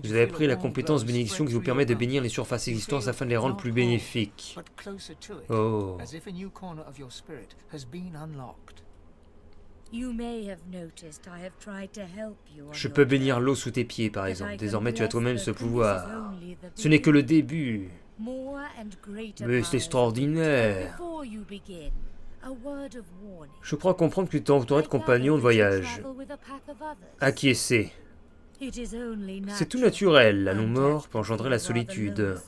Vous avez pris la compétence bénédiction qui vous permet de bénir les surfaces existantes afin de les rendre plus bénéfiques. Oh. You may have noticed I have tried to help you on Je your peux bénir journey, l'eau sous tes pieds, par but exemple. I Désormais, tu as confess toi-même that ce this is pouvoir. only the Ce n'est que le beginning. début. More and greater Mais c'est powers extraordinaire. await. Before you begin, a word of warning. Je crois comprendre que tu t'es entouré de I compagnons de gather that you voyage. travel with a pack of others. Acquiescer. It is only C'est tout natural. naturel, la And non-mort death peut engendrer la can be rather solitude. lonesome.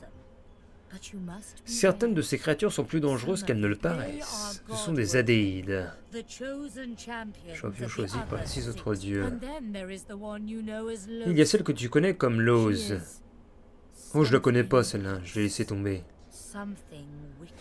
But you must be Certaines de ready. ces créatures sont plus dangereuses qu'elles ne le paraissent. Ce sont des adéides. The chosen champions Champion of the choisi par les other 6 six. autres dieux. And then there is the one you know as Il y a celle que tu connais comme Lose. Oh, je la connais pas celle-là, je l'ai laissée tomber. Something wicked.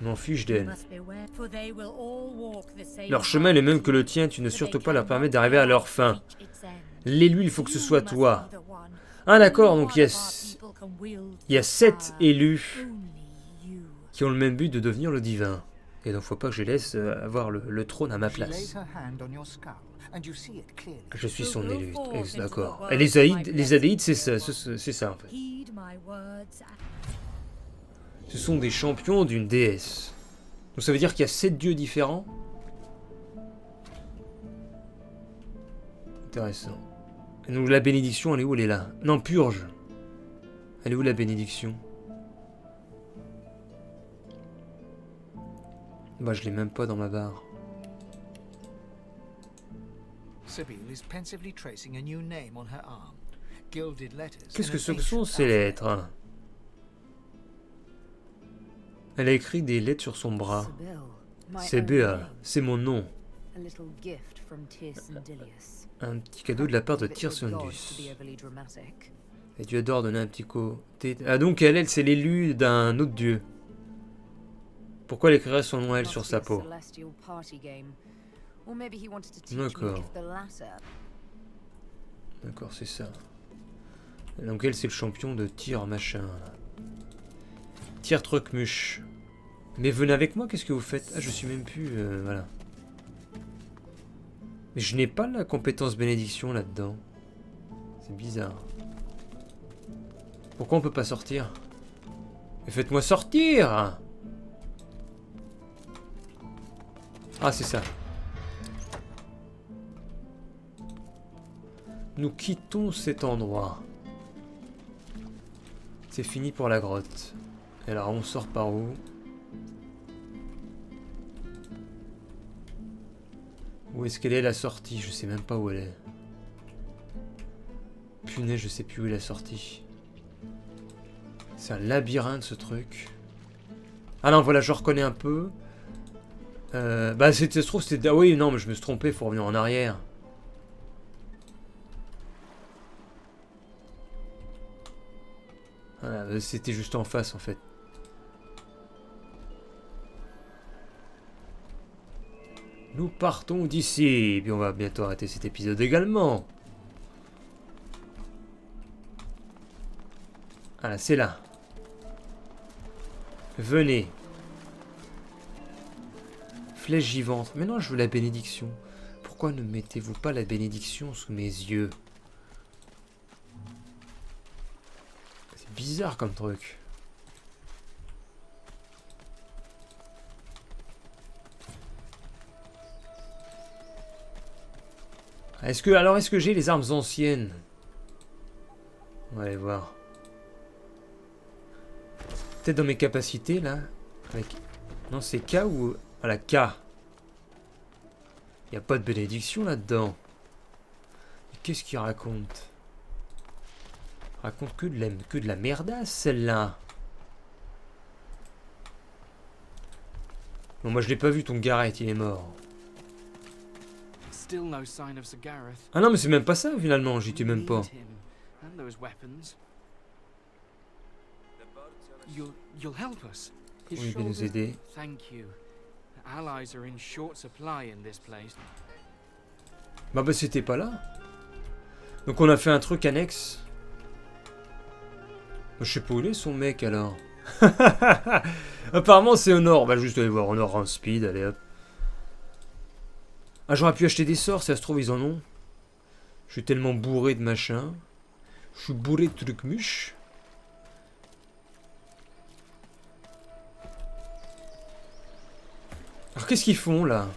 Je m'en fiche You d'elle. must beware, for they will all walk the same Leur chemin est le même path, que le tien, tu ne but they surtout pas leur cannot permettre d'arriver à leur fin. reach its end. L'élu, il faut que ce You soit must toi. be the one. Ah d'accord, Only donc il y one a, of our people can wield il y a the 7 power. élus Only you. qui ont le même but de devenir le divin. Et donc faut pas que je laisse avoir le trône à ma She lays place. her hand on your skull, and you see it clearly. Je suis son Go élu, forth into the d'accord. world, Et my les Adéides, blessed c'est dear ça, one. c'est ça en fait. Heed my words and Ce sont des champions d'une déesse. Donc ça veut dire qu'il y a 7 dieux différents. Intéressant. Et donc la bénédiction, elle est où? Elle est là. Non, purge. Elle est où la bénédiction? Bah je l'ai même pas dans ma barre. Sibyl is pensively tracing a new name on her arm. Gilded letters. Qu'est-ce in que an ce sont ancient ces alphabet. lettres? Elle a écrit des lettres sur son bras. C'est Béa, c'est mon nom. A little gift from Tirsan Dilius. Un petit cadeau de la part de Bit too God to Tyrsundus. be overly dramatic. Et Dieu adore donner un petit côté. Ah donc elle c'est l'élu d'un autre dieu. Pourquoi elle écrirait son nom elle sur Must sa be a peau? celestial party game. Or maybe he wanted to teach me D'accord. if the latter. D'accord, c'est ça. Et donc elle c'est le champion de tir machin. Tir trucmuche. Mais venez avec moi, qu'est-ce que vous faites? Ah je suis même plus... voilà. Mais je n'ai pas la compétence bénédiction là-dedans. C'est bizarre. Pourquoi on peut pas sortir? Mais faites-moi sortir! Ah c'est ça. Nous quittons cet endroit. C'est fini pour la grotte. Et alors on sort par où? Où est-ce qu'elle est la sortie? Je sais même pas où elle est. Punaise, je sais plus où est la sortie. C'est un labyrinthe ce truc. Ah non, voilà, je reconnais un peu. Bah, ça se trouve, c'était... Ah oui, non, mais je me suis trompé, faut revenir en arrière. Voilà, c'était juste en face, en fait. Nous partons d'ici, et puis on va bientôt arrêter cet épisode également. Voilà, c'est là. Venez. Flèche givante. Mais non, je veux la bénédiction. Pourquoi ne mettez-vous pas la bénédiction sous mes yeux? C'est bizarre comme truc. Est-ce que j'ai les armes anciennes? On va aller voir. Peut-être dans mes capacités là. Avec... Non, c'est K ou... Voilà, K. Il n'y a pas de bénédiction là-dedans. Qu'est-ce qu'il raconte? Il raconte que de la merdasse celle-là. Bon, moi je l'ai pas vu ton Gareth, il est mort. Still no sign of Sir Gareth. Ah non, mais c'est même pas ça finalement, j'y étais We même pas. need him and those weapons. You'll help us. His Oui, il va nous shoulders- aider. Thank you. Allies are in short supply in this place. Bah c'était pas là. Donc on a fait un truc annexe. Je sais pas où il est son mec alors. Apparemment c'est au nord. Bah juste aller voir au nord en speed, allez hop. Ah j'aurais pu acheter des sorts, si ça se trouve ils en ont. Je suis tellement bourré de machin. Je suis bourré de trucs mûches. Alors qu'est-ce qu'ils font là?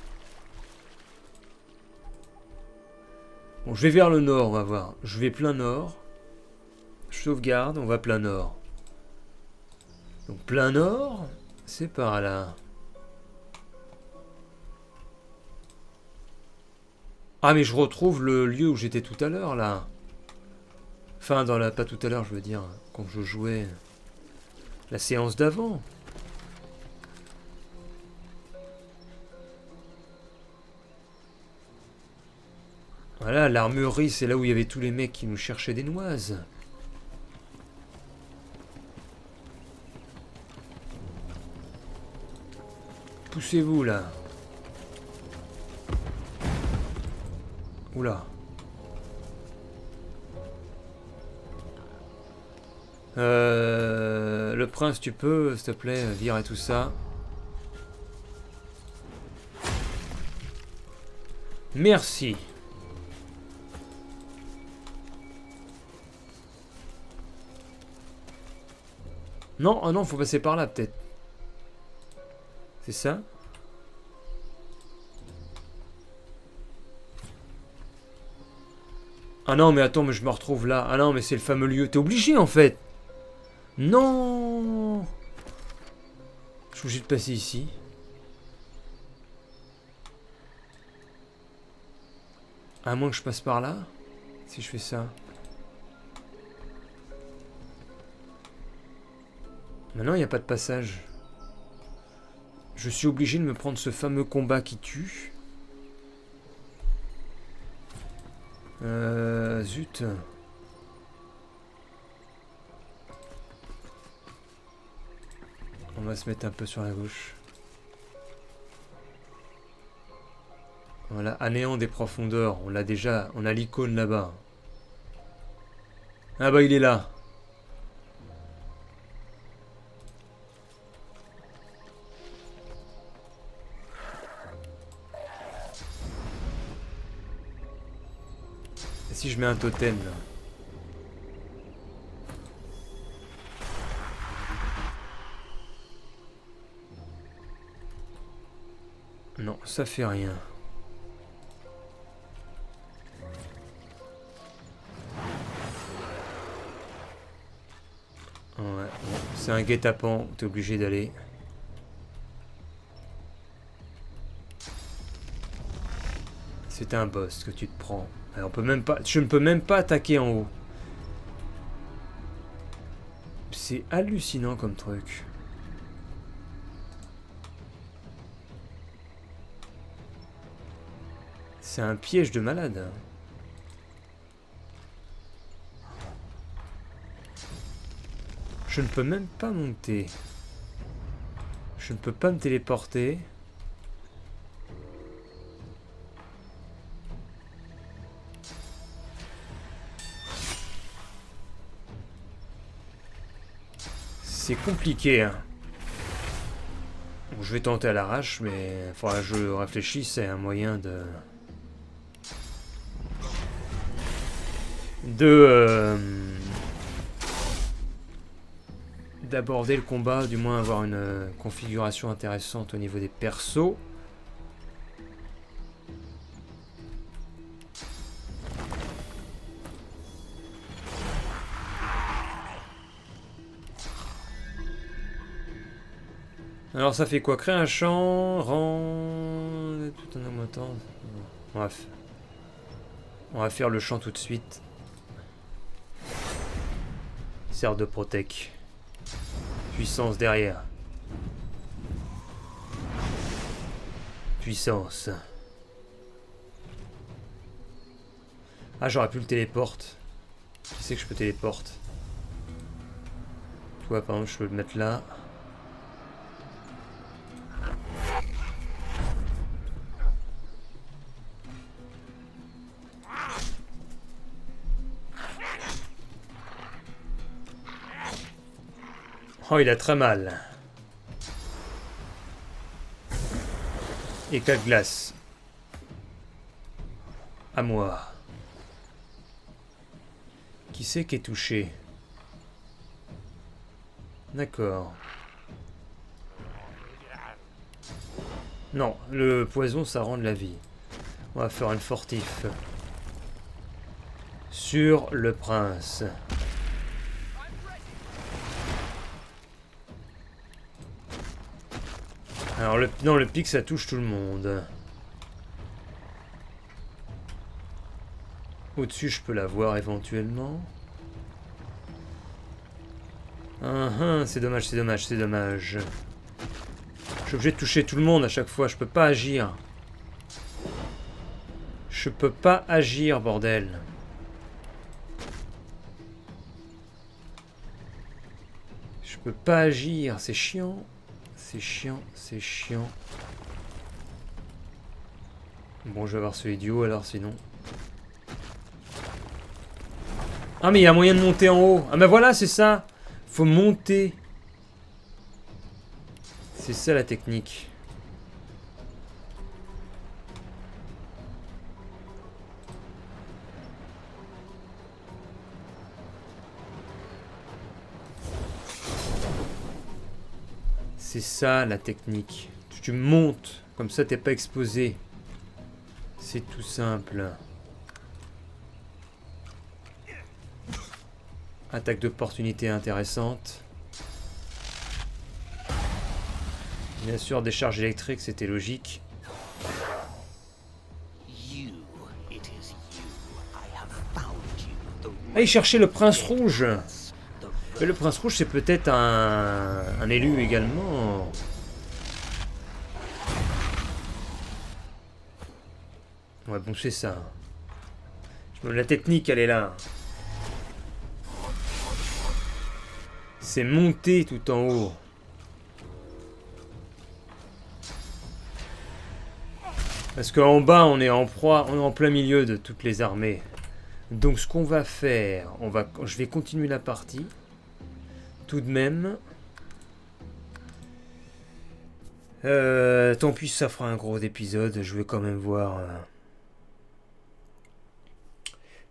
Bon, je vais vers le nord, on va voir. Je vais plein nord. Je sauvegarde, on va plein nord. Donc plein nord, c'est par là. Ah mais je retrouve le lieu où j'étais tout à l'heure là. Enfin dans la... pas tout à l'heure je veux dire, quand je jouais la séance d'avant. Voilà, l'armurerie c'est là où il y avait tous les mecs qui nous cherchaient des noises. Poussez-vous là. Oula. Le prince, tu peux, s'il te plaît, virer tout ça. Merci. Non, oh non, faut passer par là peut-être. C'est ça? Ah non, mais attends, mais je me retrouve là. Ah non, mais c'est le fameux lieu. T'es obligé, en fait. Non. Je suis obligé de passer ici. À moins que je passe par là. Si je fais ça. Maintenant, il n'y a pas de passage. Je suis obligé de me prendre ce fameux combat qui tue. Zut. On va se mettre un peu sur la gauche. Voilà, anéant des profondeurs. On l'a déjà, on a l'icône là-bas. Ah bah il est là. Et si je mets un totem là? Non, ça fait rien. Ouais, bon, c'est un guet-apens, t'es obligé d'aller. C'est un boss que tu te prends. Alors, on peut même pas, je ne peux même pas attaquer en haut. C'est hallucinant comme truc. C'est un piège de malade. Je ne peux même pas monter. Je ne peux pas me téléporter. C'est compliqué, hein. Bon, je vais tenter à l'arrache, mais il faudra que je réfléchisse. C'est un moyen d'aborder le combat, du moins avoir une configuration intéressante au niveau des persos. Alors ça fait quoi? Créer un champ, rang... tout en augmentant. On va faire le champ tout de suite. Serre de protec. Puissance derrière. Puissance. Ah, j'aurais pu le téléporte. Qui c'est que je peux téléporte? Toi, par exemple, je peux le mettre là. Oh, il a très mal. Éclat de glace. À moi. Qui c'est qui est touché? D'accord. Non, le poison, ça rend de la vie. On va faire une fortif. sur le prince. Alors non, le pic ça touche tout le monde. Au-dessus je peux l'avoir éventuellement. C'est dommage, c'est dommage, c'est dommage. Je suis obligé de toucher tout le monde à chaque fois, je peux pas agir. Je peux pas agir, bordel. Je peux pas agir, c'est chiant. C'est chiant, c'est chiant. Bon, je vais avoir celui du haut alors, sinon. Ah, mais il y a moyen de monter en haut. Ah, ben voilà, c'est ça. Faut monter. C'est ça la technique. C'est ça la technique. Tu montes, comme ça t'es pas exposé. C'est tout simple. Attaque d'opportunité intéressante. Bien sûr, des charges électriques, c'était logique. Ah, il cherchait le prince rouge. Mais le prince rouge, c'est peut-être un élu également. Ouais, bon, c'est ça. La technique, elle est là. C'est monter tout en haut. Parce qu'en bas, on est en proie, on est en plein milieu de toutes les armées. Donc, ce qu'on va faire, je vais continuer la partie. Tout de même. Tant pis, ça fera un gros épisode. Je veux quand même voir.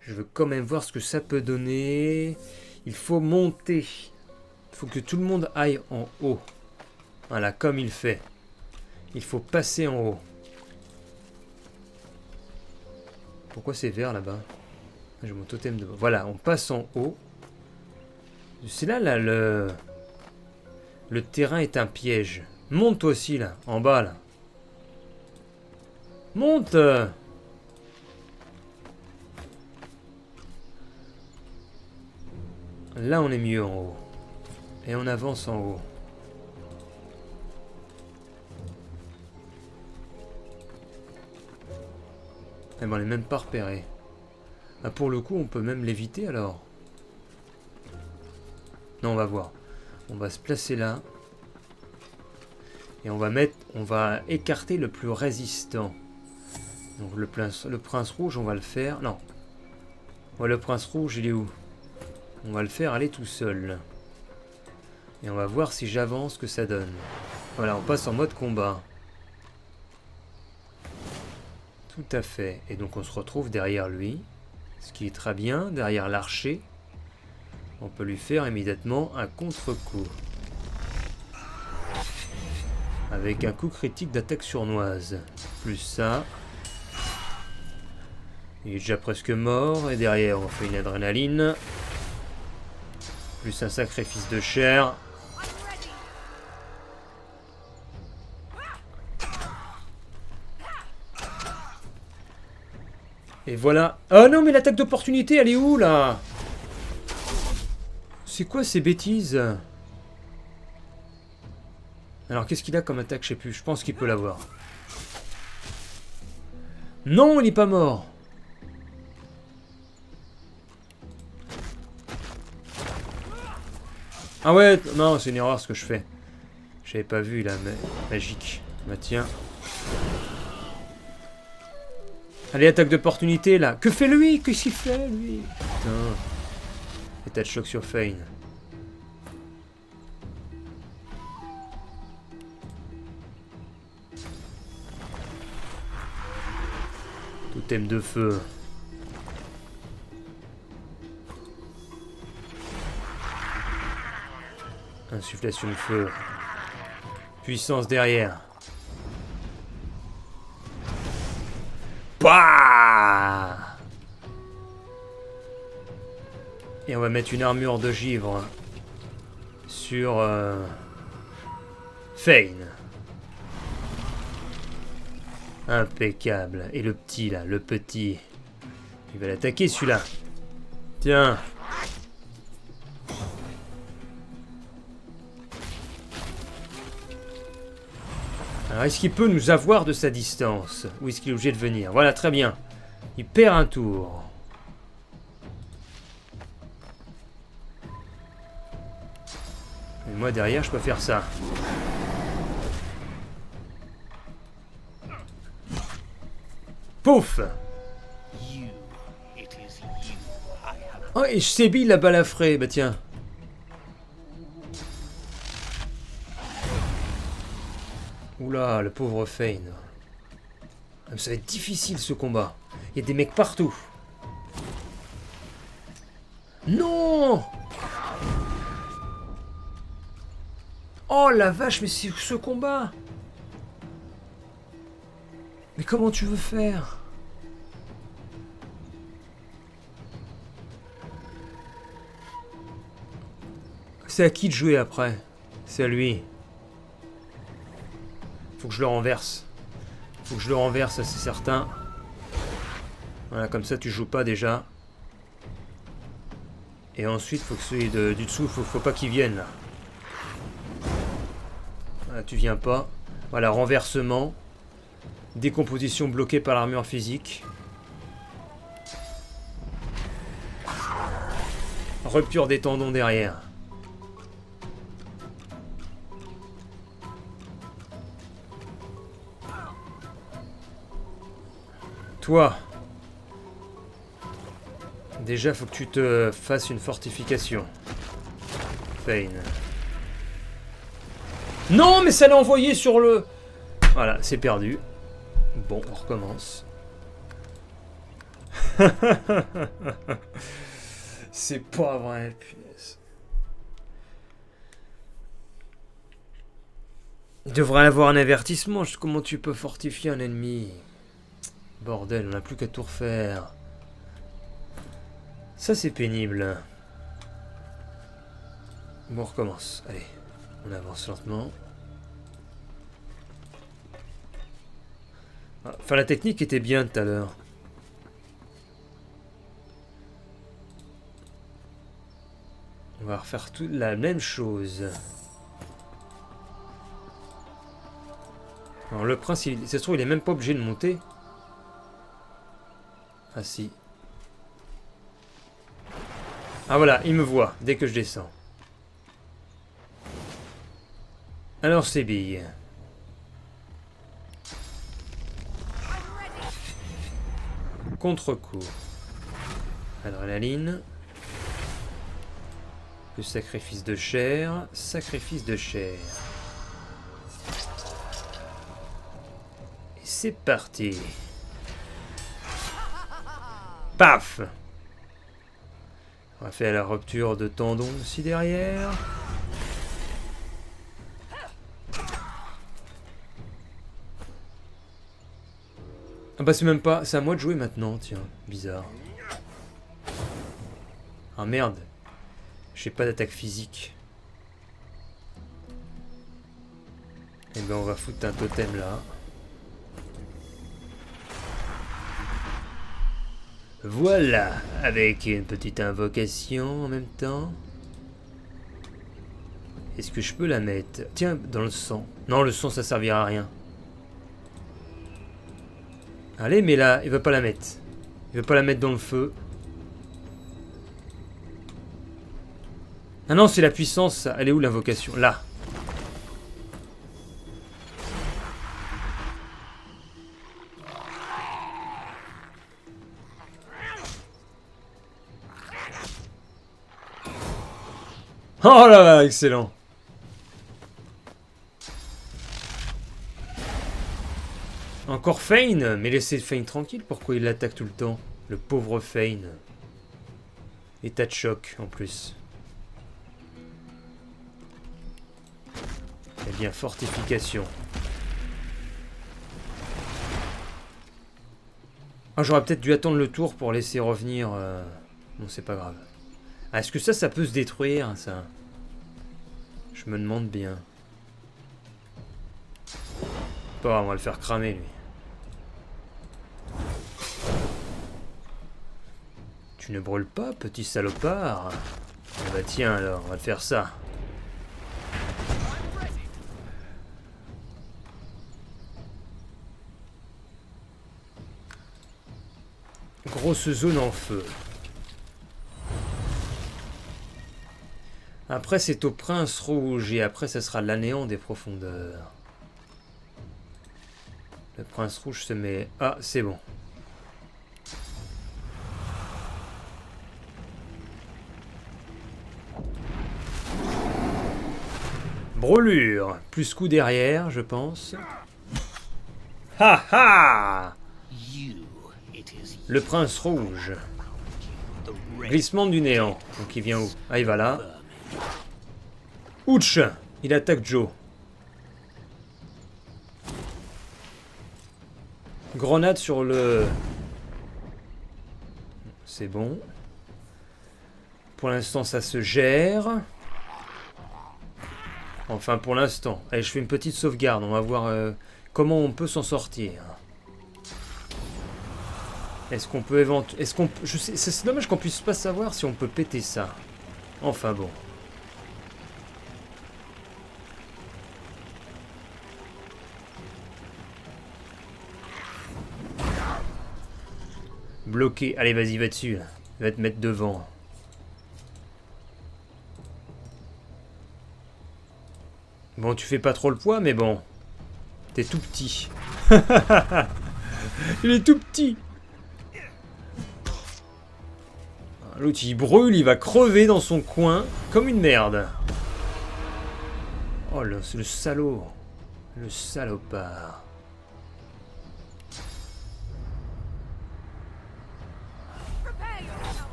Je veux quand même voir ce que ça peut donner. Il faut monter. Il faut que tout le monde aille en haut. Voilà, comme il fait. Il faut passer en haut. Pourquoi c'est vert là-bas? J'ai mon totem de... Voilà, on passe en haut. C'est là, le terrain est un piège. Monte toi aussi, là, en bas, là. Monte! Là, on est mieux en haut. Et on avance en haut. Eh ben, on n'est même pas repéré. Ah, pour le coup, on peut même l'éviter, alors. Non, on va voir. On va se placer là. Et on va écarter le plus résistant. Donc le prince rouge, on va le faire. Non. Ouais, le prince rouge, il est où? On va le faire aller tout seul. Et on va voir si j'avance, ce que ça donne. Voilà, on passe en mode combat. Tout à fait. Et donc on se retrouve derrière lui. Ce qui est très bien, derrière l'archer. On peut lui faire immédiatement un contre-coup. Avec un coup critique d'attaque sournoise. Plus ça. Il est déjà presque mort. Et derrière, on fait une adrénaline. Plus un sacrifice de chair. Et voilà. Oh non, mais l'attaque d'opportunité, elle est où, là? C'est quoi ces bêtises? Alors, qu'est-ce qu'il a comme attaque? Je sais plus. Je pense qu'il peut l'avoir. Non, il n'est pas mort. Ah ouais, non, c'est une erreur ce que je fais. J'avais pas vu, là, mais magique. Bah tiens. Allez, attaque d'opportunité, là. Que fait lui? Qu'est-ce qu'il fait, lui? Putain. État de choc sur Fane. Totem de feu. Insufflation de feu. Puissance derrière. Bah! Et on va mettre une armure de givre sur Fane. Impeccable. Et le petit là, le petit. Il va l'attaquer celui-là. Tiens. Alors est-ce qu'il peut nous avoir de sa distance? Ou est-ce qu'il est obligé de venir? Voilà, très bien. Il perd un tour. Et moi derrière je peux faire ça. Pouf! Oh, et je sébille la balafrée, bah tiens. Oula, le pauvre Fane. Ça va être difficile ce combat. Il y a des mecs partout. Non! Oh la vache, mais c'est ce combat! Mais comment tu veux faire? C'est à qui de jouer après? C'est à lui. Faut que je le renverse. Faut que je le renverse, ça c'est certain. Voilà, comme ça tu joues pas déjà. Et ensuite, faut que celui du dessous, faut pas qu'il vienne là. Voilà, tu viens pas. Voilà, renversement. Décomposition bloquée par l'armure physique. Rupture des tendons derrière. Toi. Déjà, faut que tu te fasses une fortification. Fane. Non, mais ça l'a envoyé sur le... Voilà, c'est perdu. Bon, on recommence. C'est pas vrai, punaise. Il devrait avoir un avertissement. Comment tu peux fortifier un ennemi? Bordel, on n'a plus qu'à tout refaire. Ça, c'est pénible. Bon, on recommence. Allez, on avance lentement. Enfin, la technique était bien tout à l'heure. On va refaire toute la même chose. Alors, le prince, ça se trouve, il est même pas obligé de monter. Ah si. Ah voilà, il me voit dès que je descends. Alors c'est bille. Contre-coup. Adrénaline. Le sacrifice de chair. Sacrifice de chair. Et c'est parti. Paf! On va faire la rupture de tendon aussi derrière. Ah bah c'est même pas... C'est à moi de jouer maintenant, tiens. Bizarre. Ah merde. J'ai pas d'attaque physique. Eh ben on va foutre un totem là. Voilà, avec une petite invocation en même temps. Est-ce que je peux la mettre? Tiens, dans le sang. Non, le sang, ça servira à rien. Allez, mais là, il veut pas la mettre. Il veut pas la mettre dans le feu. Ah non, c'est la puissance, ça. Elle est où l'invocation? Là. Oh là là, excellent. Encore Fane? Mais laissez Fane tranquille, pourquoi il l'attaque tout le temps? Le pauvre Fane. État de choc, en plus. Eh bien, fortification. Ah, j'aurais peut-être dû attendre le tour pour laisser revenir... Bon, c'est pas grave. Ah, est-ce que ça peut se détruire, ça? Je me demande bien. Pas, on va le faire cramer, lui. Tu ne brûles pas, petit salopard? Ah bah tiens alors, on va te faire ça. Grosse zone en feu. Après c'est au prince rouge et après ça sera l'anéant des profondeurs. Le prince rouge se met... Ah, c'est bon. Brûlure. Plus coup derrière, je pense. Ha ha! Le prince rouge. Glissement du néant. Donc il vient où? Ah, il va là. Ouch! Il attaque Joe. Grenade sur le... C'est bon. Pour l'instant, ça se gère. Enfin, pour l'instant. Allez, je fais une petite sauvegarde. On va voir comment on peut s'en sortir. Est-ce qu'on peut éventuellement... Est-ce qu'on... Je sais... C'est dommage qu'on puisse pas savoir si on peut péter ça. Enfin bon. Bloqué. Allez, vas-y, va dessus. Là. Va te mettre devant. Bon, tu fais pas trop le poids, mais bon. T'es tout petit. Il est tout petit. L'autre, il brûle, il va crever dans son coin comme une merde. Oh, le salaud. Le salopard.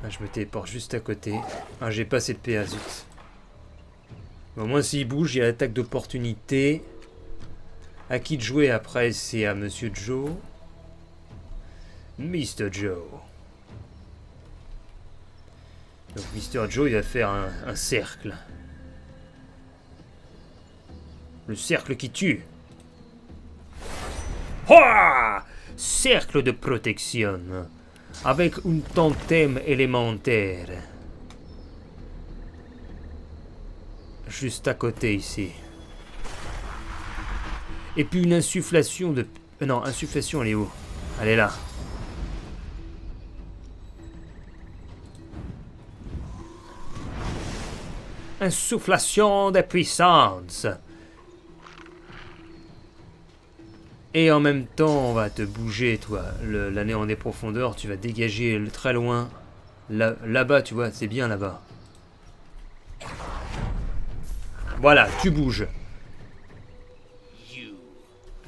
Ah, je me téléporte juste à côté. Ah, j'ai pas assez de PA, zut. Au moins, s'il bouge, il y a l'attaque d'opportunité. À qui de jouer après? C'est à Monsieur Joe. Mr. Joe. Donc, Mr. Joe, il va faire un cercle. Le cercle qui tue. Ouah! Cercle de protection. Avec un totem élémentaire. Juste à côté ici. Et puis une insufflation de... non, insufflation, elle est où? Elle est là. Insufflation de puissance. Et en même temps, on va te bouger, toi. L'anéant des profondeurs, tu vas dégager très loin. Là-bas, tu vois, c'est bien là-bas. Voilà, tu bouges.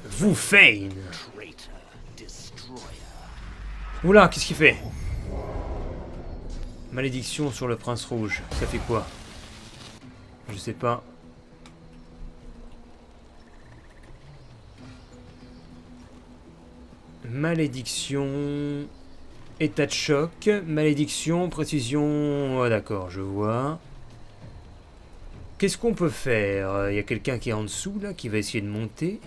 Vous Fane. Oula, qu'est-ce qu'il fait? Malédiction sur le prince rouge. Ça fait quoi? Je sais pas. Malédiction. État de choc. Malédiction. Précision. Oh, d'accord, je vois. Qu'est-ce qu'on peut faire? Il y a quelqu'un qui est en dessous, là, qui va essayer de monter.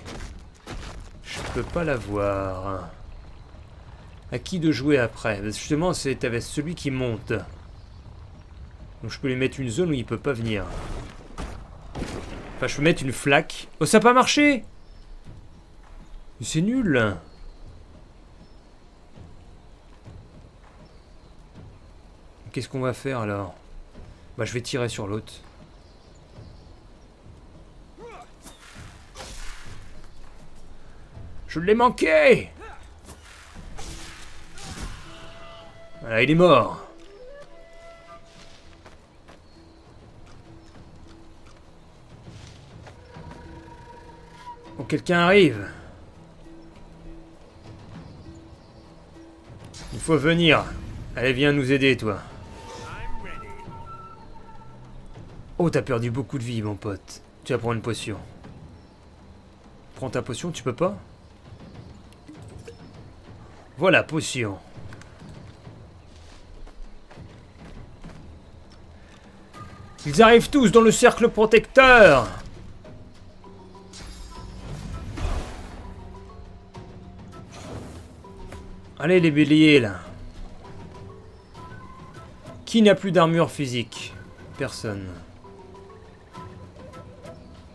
Je peux pas la voir. À qui de jouer après? Justement, c'est avec celui qui monte. Donc je peux lui mettre une zone où il peut pas venir. Enfin, je peux mettre une flaque. Oh, ça n'a pas marché! C'est nul! Qu'est-ce qu'on va faire, alors? Bah, je vais tirer sur l'autre. Je l'ai manqué! Voilà, il est mort. Oh, quelqu'un arrive. Il faut venir. Allez, viens nous aider, toi. Oh, t'as perdu beaucoup de vie, mon pote. Tu vas prendre une potion. Prends ta potion, tu peux pas? Voilà, potion. Ils arrivent tous dans le cercle protecteur. Allez les béliers là. Qui n'a plus d'armure physique? Personne.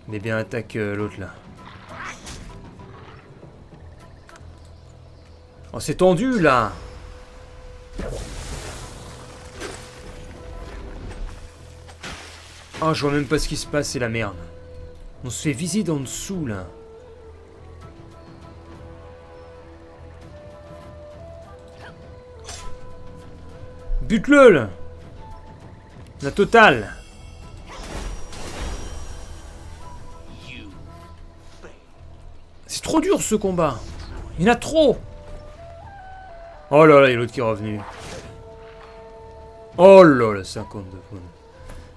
Mais bien attaque l'autre là. Oh c'est tendu là. Oh je vois même pas ce qui se passe, c'est la merde. On se fait viser d'en dessous là. Bute-le là. La totale. C'est trop dur ce combat. Il y en a trop. Oh là là, il y a l'autre qui est revenu. Oh là là, 52 points.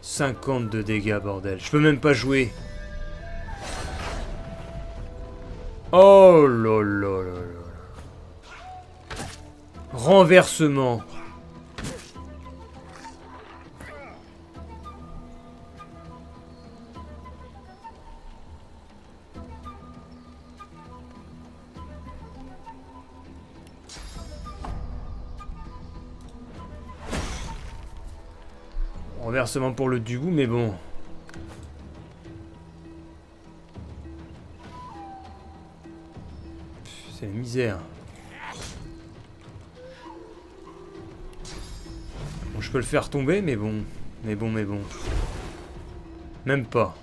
52 dégâts, bordel. Je peux même pas jouer. Oh là là là là. Renversement. Renversement pour le Dubu, mais bon. C'est la misère. Bon, je peux le faire tomber, mais bon. Mais bon. Même pas.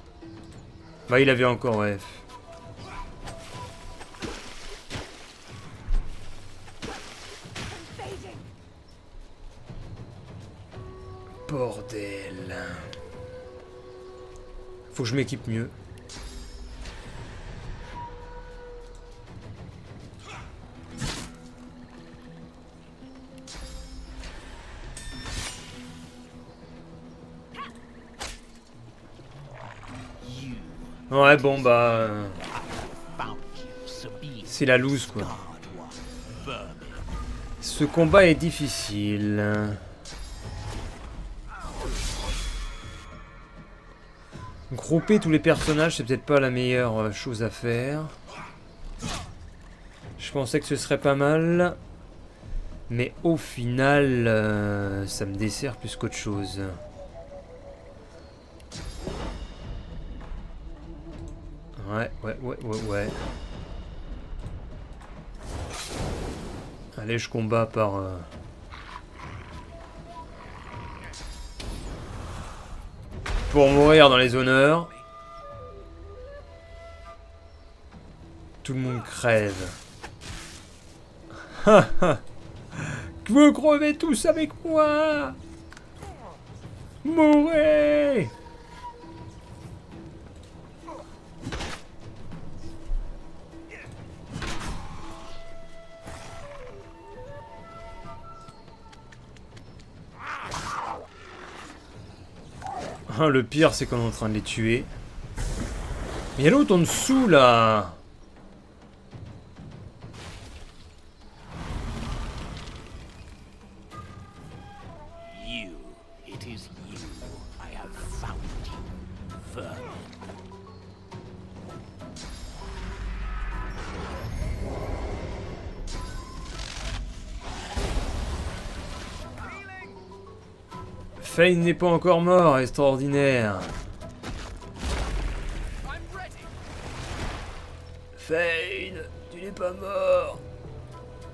Bah, il avait encore F. Bordel. Faut que je m'équipe mieux. Ouais bon bah... c'est la loose quoi. Ce combat est difficile. Grouper tous les personnages, c'est peut-être pas la meilleure chose à faire. Je pensais que ce serait pas mal. Mais au final, ça me dessert plus qu'autre chose. Ouais. Allez, je combats par... pour mourir dans les honneurs. Tout le monde crève. Vous crevez tous avec moi. Mourez. Le pire, c'est qu'on est en train de les tuer. Mais il y a l'autre en dessous, là. Fane n'est pas encore mort, extraordinaire. Fane, tu n'es pas mort.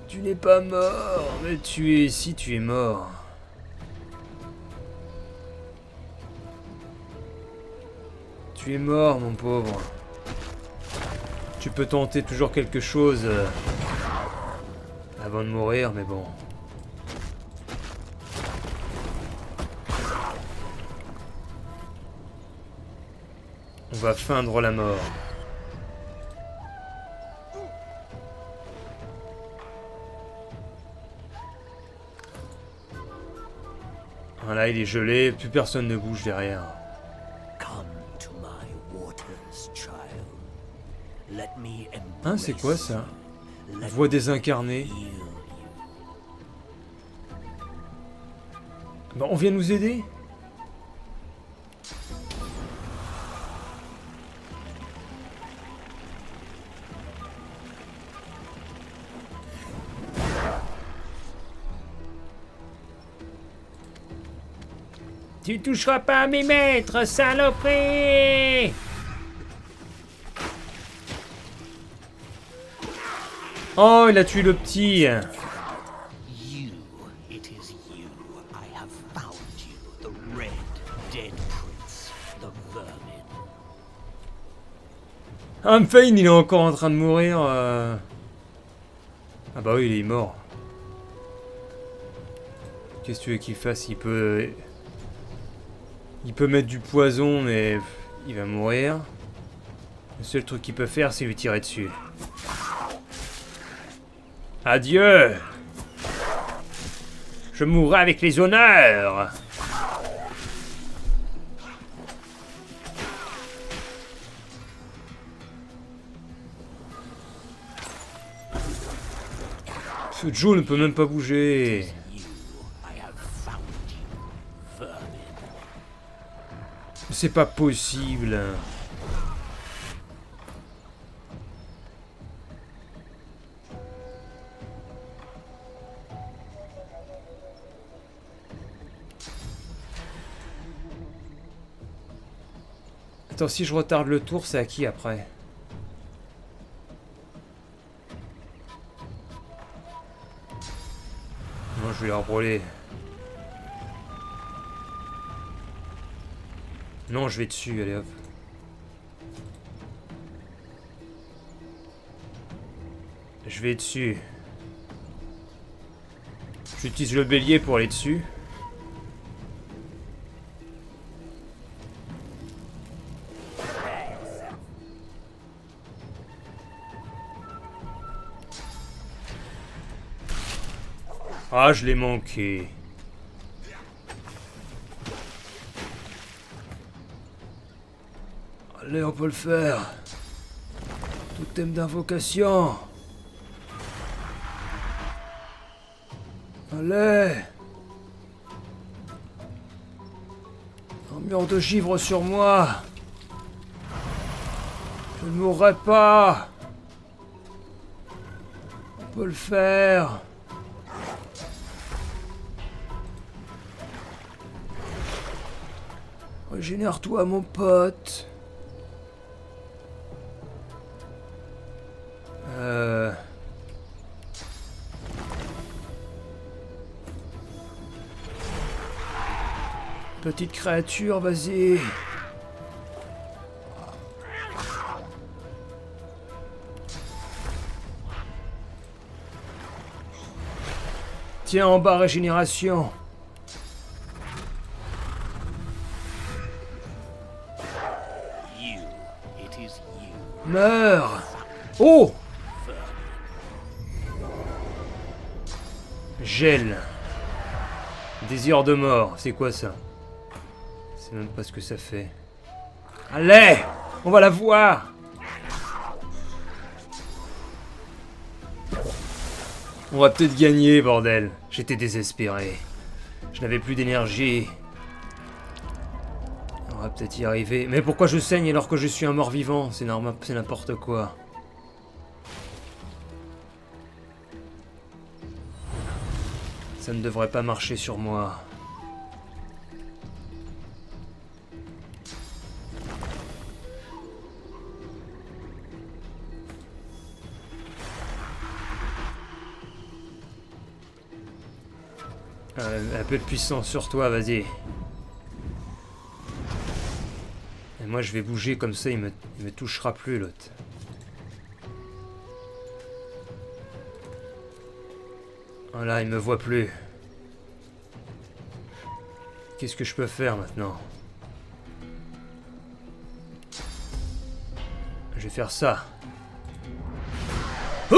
Tu n'es pas mort. Mais tu es ici, tu es mort. Tu es mort, mon pauvre. Tu peux tenter toujours quelque chose avant de mourir, mais bon. On va feindre la mort. Voilà, il est gelé, plus personne ne bouge derrière. Hein, c'est quoi ça? Voix désincarnée. Bon, on vient nous aider? Tu toucheras pas à mes maîtres, saloperie! Oh, il a tué le petit. You, it is you. I have found you, the red, dead prince, the vermin. Amfain, il est encore en train de mourir. Ah bah oui, il est mort. Qu'est-ce que tu veux qu'il fasse? Il peut mettre du poison, mais il va mourir. Le seul truc qu'il peut faire, c'est lui tirer dessus. Adieu! Je mourrai avec les honneurs! Ce Joe ne peut même pas bouger. You, I have found you, vermin. C'est pas possible. Attends, si je retarde le tour, c'est à qui après? Non, je vais leur brûler. Non, je vais dessus, allez hop. Je vais dessus. J'utilise le bélier pour aller dessus. Ah, je l'ai manqué. Allez, on peut le faire. Totem d'invocation. Allez. Armure de givre sur moi. Je ne mourrai pas. On peut le faire. Régénère-toi, mon pote. Petite créature, vas-y. Tiens, en bas, régénération. You, it is you. Meurs. Oh! Gel. Désir de mort, c'est quoi ça? C'est même pas ce que ça fait. Allez! On va la voir! On va peut-être gagner, bordel. J'étais désespéré. Je n'avais plus d'énergie. On va peut-être y arriver. Mais pourquoi je saigne alors que je suis un mort-vivant? C'est normal, c'est n'importe quoi. Ça ne devrait pas marcher sur moi. Un peu de puissance sur toi, vas-y. Et moi je vais bouger comme ça, il me touchera plus l'autre. Voilà, il me voit plus. Qu'est-ce que je peux faire maintenant? Je vais faire ça. Oh,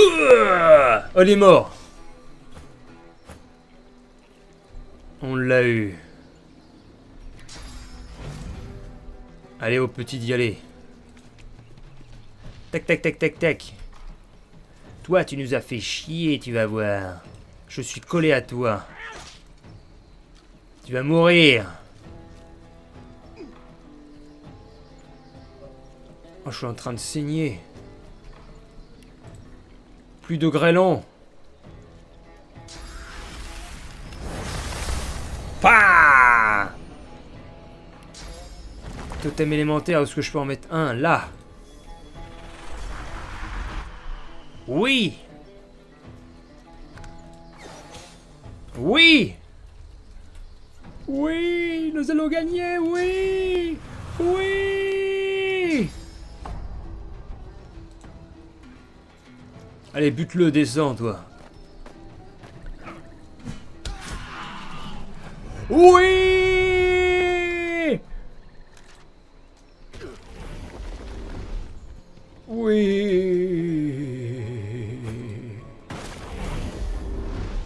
il est mort. On l'a eu. Allez, au petit d'y aller. Tac, tac, tac, tac, tac. Toi, tu nous as fait chier, tu vas voir. Je suis collé à toi. Tu vas mourir. Oh, je suis en train de saigner. Plus de grêlons. Pah! Totem élémentaire, est-ce que je peux en mettre un là? Oui! Oui! Oui! Nous allons gagner! Oui! Oui! Allez, bute-le, descends, toi. Oui! Oui!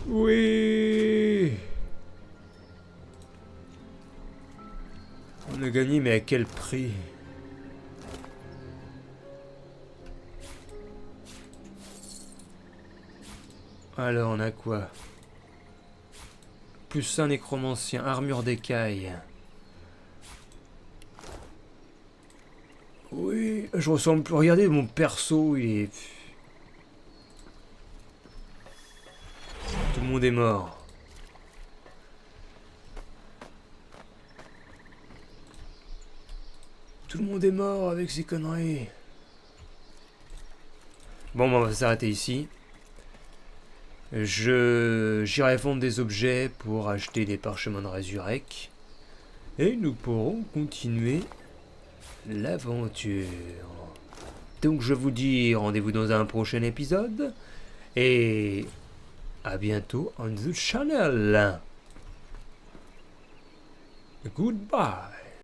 Oui! On a gagné, mais à quel prix? Alors, on a quoi? Plus un nécromancien, armure d'écaille. Oui, je ressemble plus. Regardez mon perso, il est... Tout le monde est mort. Tout le monde est mort avec ces conneries. Bon, on va s'arrêter ici. J'irai vendre des objets pour acheter des parchemins de Résurrec. Et nous pourrons continuer l'aventure. Donc je vous dis rendez-vous dans un prochain épisode. Et à bientôt on the channel. Goodbye.